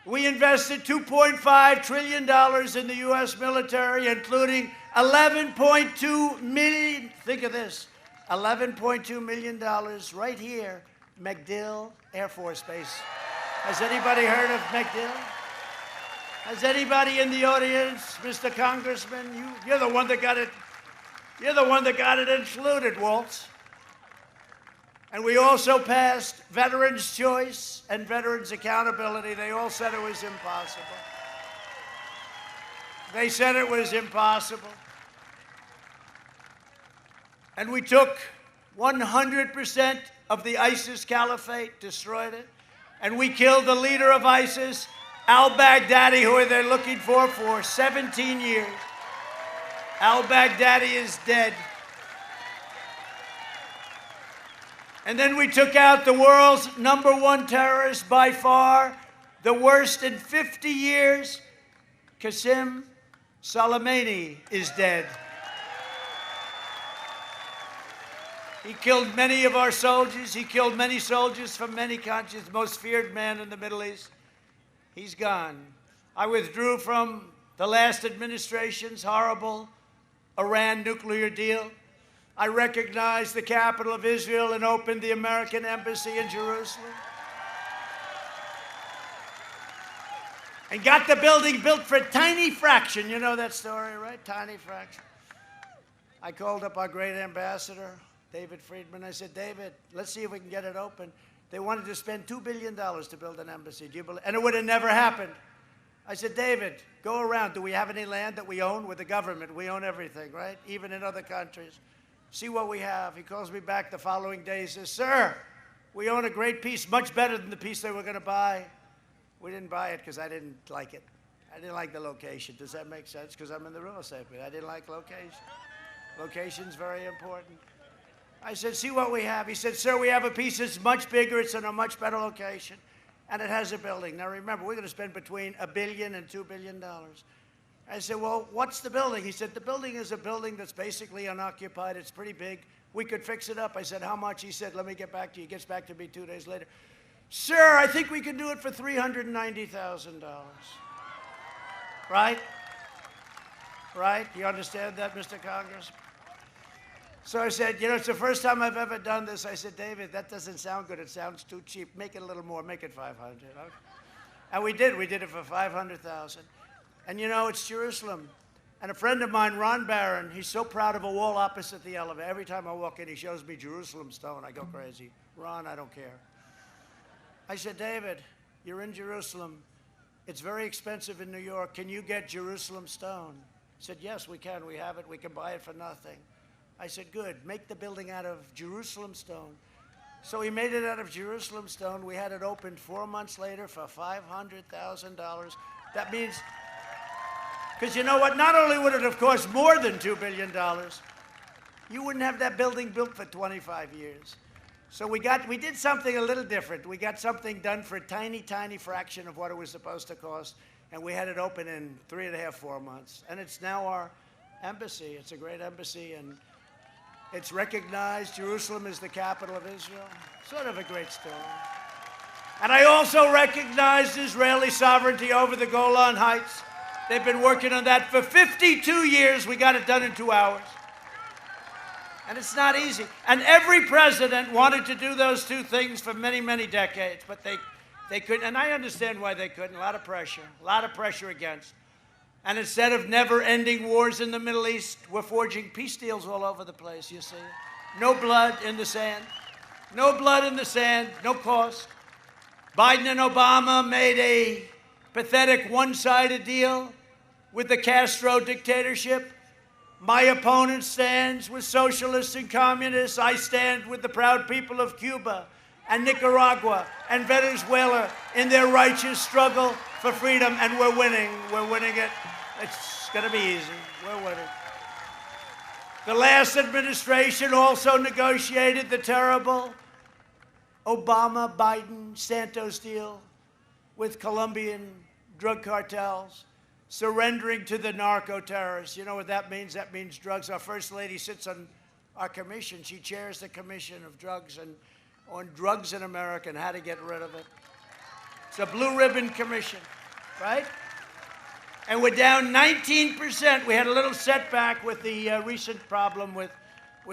We invested $2.5 trillion in the U.S. military, including $11.2 million, think of this, $11.2 million right here, MacDill Air Force Base. Has anybody heard of MacDill? Has anybody in the audience, Mr. Congressman, you're the one that got it. You're the one that got it included, Waltz. And we also passed Veterans' Choice and Veterans' Accountability. They all said it was impossible. They said it was impossible. And we took 100% of the ISIS caliphate, destroyed it, and we killed the leader of ISIS, al-Baghdadi, who they're looking for 17 years. Al-Baghdadi is dead. And then we took out the world's #1 terrorist by far, the worst in 50 years. Qasem Soleimani is dead. He killed many of our soldiers. He killed many soldiers from many countries, the most feared man in the Middle East. He's gone. I withdrew from the last administration's horrible Iran nuclear deal. I recognized the capital of Israel and opened the American embassy in Jerusalem. And got the building built for a tiny fraction. You know that story, right? Tiny fraction. I called up our great ambassador, David Friedman. I said, David, let's see if we can get it open. They wanted to spend $2 billion to build an embassy. Do you believe? And it would have never happened. I said, David, go around. Do we have any land that we own? With the government, we own everything, right? Even in other countries. See what we have. He calls me back the following day. He says, sir, we own a great piece, much better than the piece they were going to buy. We didn't buy it because I didn't like it. I didn't like the location. Does that make sense? Because I'm in the real estate, but I didn't like location. Location's very important. I said, see what we have. He said, sir, we have a piece that's much bigger. It's in a much better location. And it has a building. Now, remember, we're going to spend between $1 billion and $2 billion. I said, well, what's the building? He said, the building is a building that's basically unoccupied. It's pretty big. We could fix it up. I said, how much? He said, let me get back to you. He gets back to me 2 days later. Sir, I think we could do it for $390,000. Right? Right? You understand that, Mr. Congressman? So I said, you know, it's the first time I've ever done this. I said, David, that doesn't sound good. It sounds too cheap. Make it a little more. Make it 500. Okay? And we did. We did it for 500,000. And you know, it's Jerusalem. And a friend of mine, Ron Barron, he's so proud of a wall opposite the elevator. Every time I walk in, he shows me Jerusalem stone. I go crazy. Ron, I don't care. I said, David, you're in Jerusalem. It's very expensive in New York. Can you get Jerusalem stone? He said, yes, we can. We have it. We can buy it for nothing. I said, good. Make the building out of Jerusalem stone. So he made it out of Jerusalem stone. We had it opened 4 months later for $500,000. That means, because you know what? Not only would it have cost more than $2 billion, you wouldn't have that building built for 25 years. So we did something a little different. We got something done for a tiny, tiny fraction of what it was supposed to cost, and we had it open in 3.5, 4 months. And it's now our embassy. It's a great embassy, and it's recognized. Jerusalem is the capital of Israel. Sort of a great story. And I also recognized Israeli sovereignty over the Golan Heights. They've been working on that for 52 years. We got it done in 2 hours. And it's not easy. And every president wanted to do those two things for many, many decades, but they couldn't. And I understand why they couldn't. A lot of pressure against. And instead of never-ending wars in the Middle East, we're forging peace deals all over the place, you see. No blood in the sand. No blood in the sand, no cost. Biden and Obama made a pathetic one-sided deal with the Castro dictatorship. My opponent stands with socialists and communists. I stand with the proud people of Cuba and Nicaragua and Venezuela in their righteous struggle for freedom, and we're winning. We're winning it. It's going to be easy. We're winning. The last administration also negotiated the terrible Obama-Biden-Santos deal with Colombian drug cartels, surrendering to the narco-terrorists. You know what that means? That means drugs. Our First Lady sits on our commission. She chairs the Commission of Drugs and on drugs in America and how to get rid of it. It's a blue ribbon commission, right? And we're down 19%. We had a little setback with the recent problem with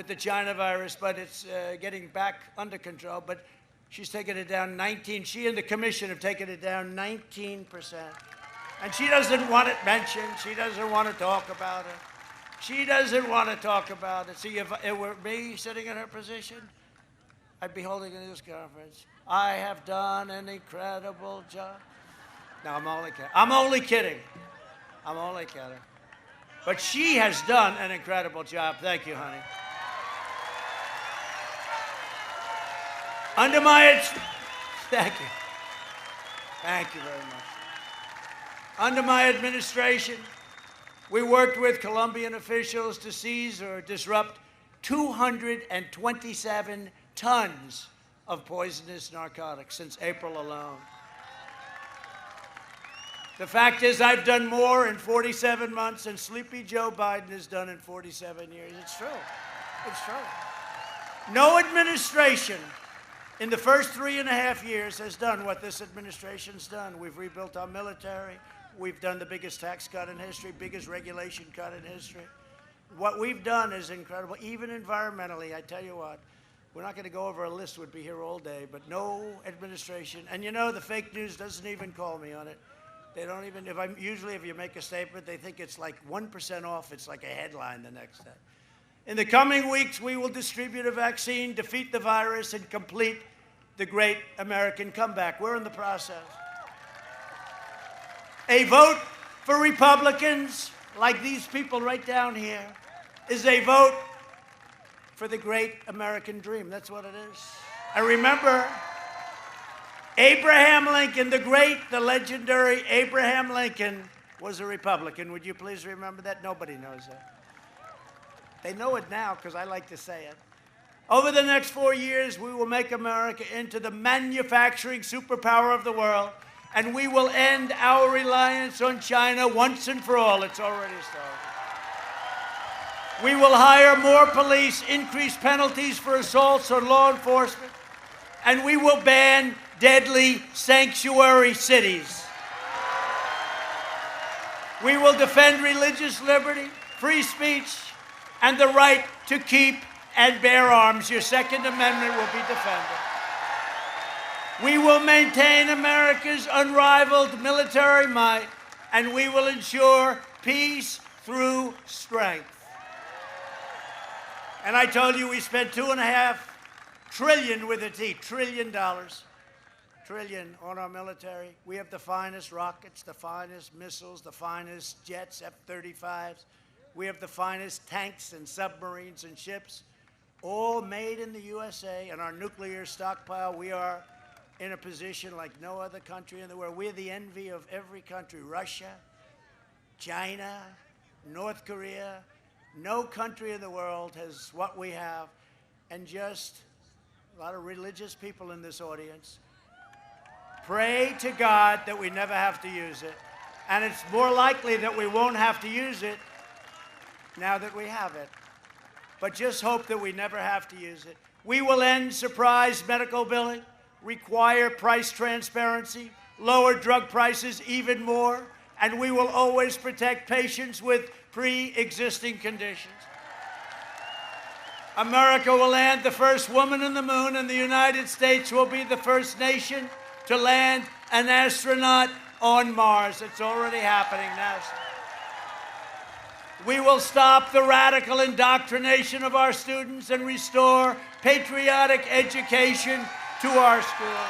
the China virus, but it's getting back under control. But she's taken it down 19. She and the commission have taken it down 19%. And she doesn't want it mentioned. She doesn't want to talk about it. She doesn't want to talk about it. See, if it were me sitting in her position, I'd be holding a news conference. I have done an incredible job. No, I'm only kidding. I'm only kidding. I'm only kidding. But she has done an incredible job. Thank you, honey. Under my... Thank you. Thank you very much. Under my administration, we worked with Colombian officials to seize or disrupt 227 tons of poisonous narcotics since April alone. The fact is, I've done more in 47 months than Sleepy Joe Biden has done in 47 years. It's true. It's true. No administration in the first 3.5 years has done what this administration's done. We've rebuilt our military. We've done the biggest tax cut in history, biggest regulation cut in history. What we've done is incredible, even environmentally. I tell you what, we're not going to go over a list, would be here all day, but no administration. And you know, the fake news doesn't even call me on it. They don't even, usually if you make a statement, they think it's like 1% off. It's like a headline the next day. In the coming weeks, we will distribute a vaccine, defeat the virus, and complete the great American comeback. We're in the process. A vote for Republicans, like these people right down here, is a vote for the great American dream. That's what it is. And remember, Abraham Lincoln, the legendary Abraham Lincoln, was a Republican. Would you please remember that? Nobody knows that. They know it now because I like to say it. Over the next 4 years, we will make America into the manufacturing superpower of the world, and we will end our reliance on China once and for all. It's already started. We will hire more police, increase penalties for assaults on law enforcement, and we will ban deadly sanctuary cities. We will defend religious liberty, free speech, and the right to keep and bear arms. Your Second Amendment will be defended. We will maintain America's unrivaled military might, and we will ensure peace through strength. And I told you we spent $2.5 trillion with a T, trillion on our military. We have the finest rockets, the finest missiles, the finest jets, F-35s. We have the finest tanks and submarines and ships, all made in the USA. And our nuclear stockpile, we are in a position like no other country in the world. We're the envy of every country, Russia, China, North Korea. No country in the world has what we have. And just a lot of religious people in this audience. Pray to God that we never have to use it. And it's more likely that we won't have to use it now that we have it. But just hope that we never have to use it. We will end surprise medical billing, require price transparency, lower drug prices even more, and we will always protect patients with pre-existing conditions. America will land the first woman on the moon, and the United States will be the first nation to land an astronaut on Mars. It's already happening now. We will stop the radical indoctrination of our students and restore patriotic education to our schools.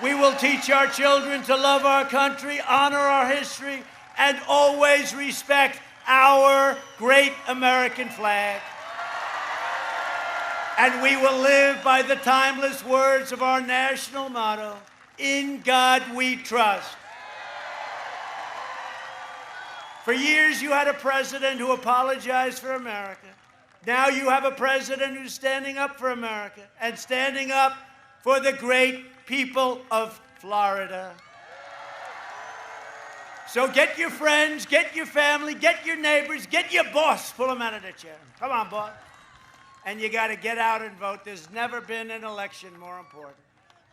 We will teach our children to love our country, honor our history, and always respect our great American flag. And we will live by the timeless words of our national motto, "In God we trust." For years, you had a president who apologized for America. Now you have a president who's standing up for America and standing up for the great people of Florida. So get your friends, get your family, get your neighbors, get your boss, pull them out of the chair. Come on, boss. And you got to get out and vote. There's never been an election more important.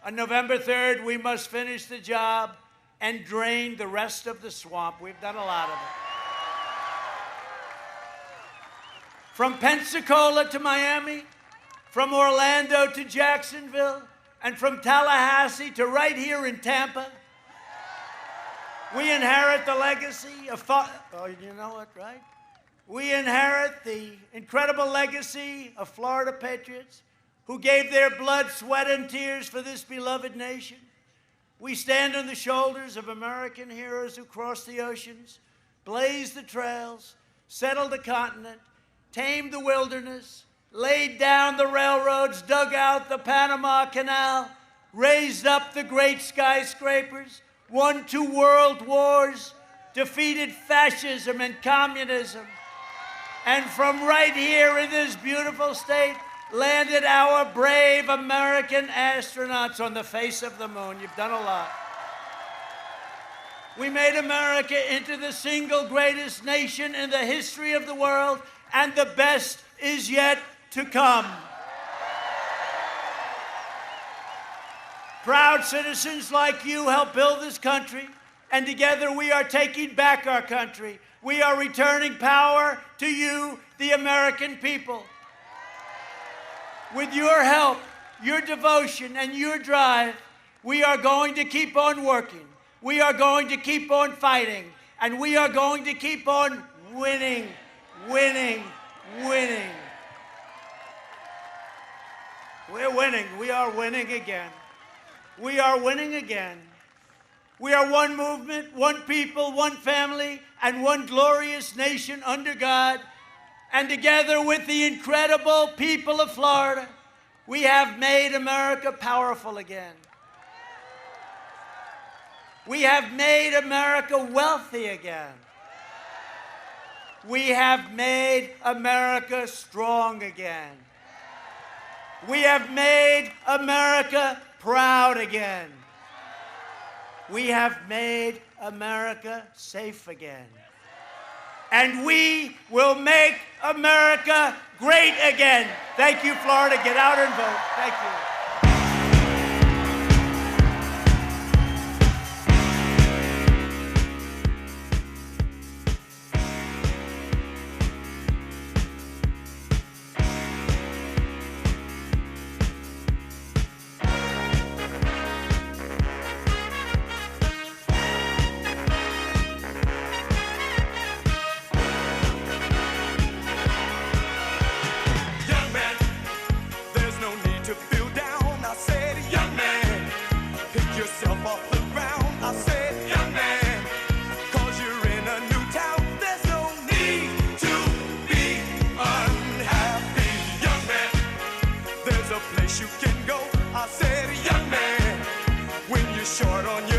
On November 3rd, we must finish the job and drain the rest of the swamp. We've done a lot of it. From Pensacola to Miami, from Orlando to Jacksonville, and from Tallahassee to right here in Tampa, we inherit the legacy of, oh, you know what, right? We inherit the incredible legacy of Florida patriots who gave their blood, sweat, and tears for this beloved nation. We stand on the shoulders of American heroes who crossed the oceans, blazed the trails, settled the continent, tamed the wilderness, laid down the railroads, dug out the Panama Canal, raised up the great skyscrapers, won 2 world wars, defeated fascism and communism, and from right here in this beautiful state, landed our brave American astronauts on the face of the moon. You've done a lot. We made America into the single greatest nation in the history of the world, and the best is yet to come. Proud citizens like you help build this country, and together we are taking back our country. We are returning power to you, the American people. With your help, your devotion, and your drive, we are going to keep on working. We are going to keep on fighting. And we are going to keep on winning, winning, winning. We're winning. We are winning again. We are winning again. We are one movement, one people, one family, and one glorious nation under God. And together with the incredible people of Florida, we have made America powerful again. We have made America wealthy again. We have made America strong again. We have made America proud again. We have made America safe again. And we will make America great again. Thank you, Florida. Get out and vote. Thank you. a place you can go. I said, young man, when you're short on your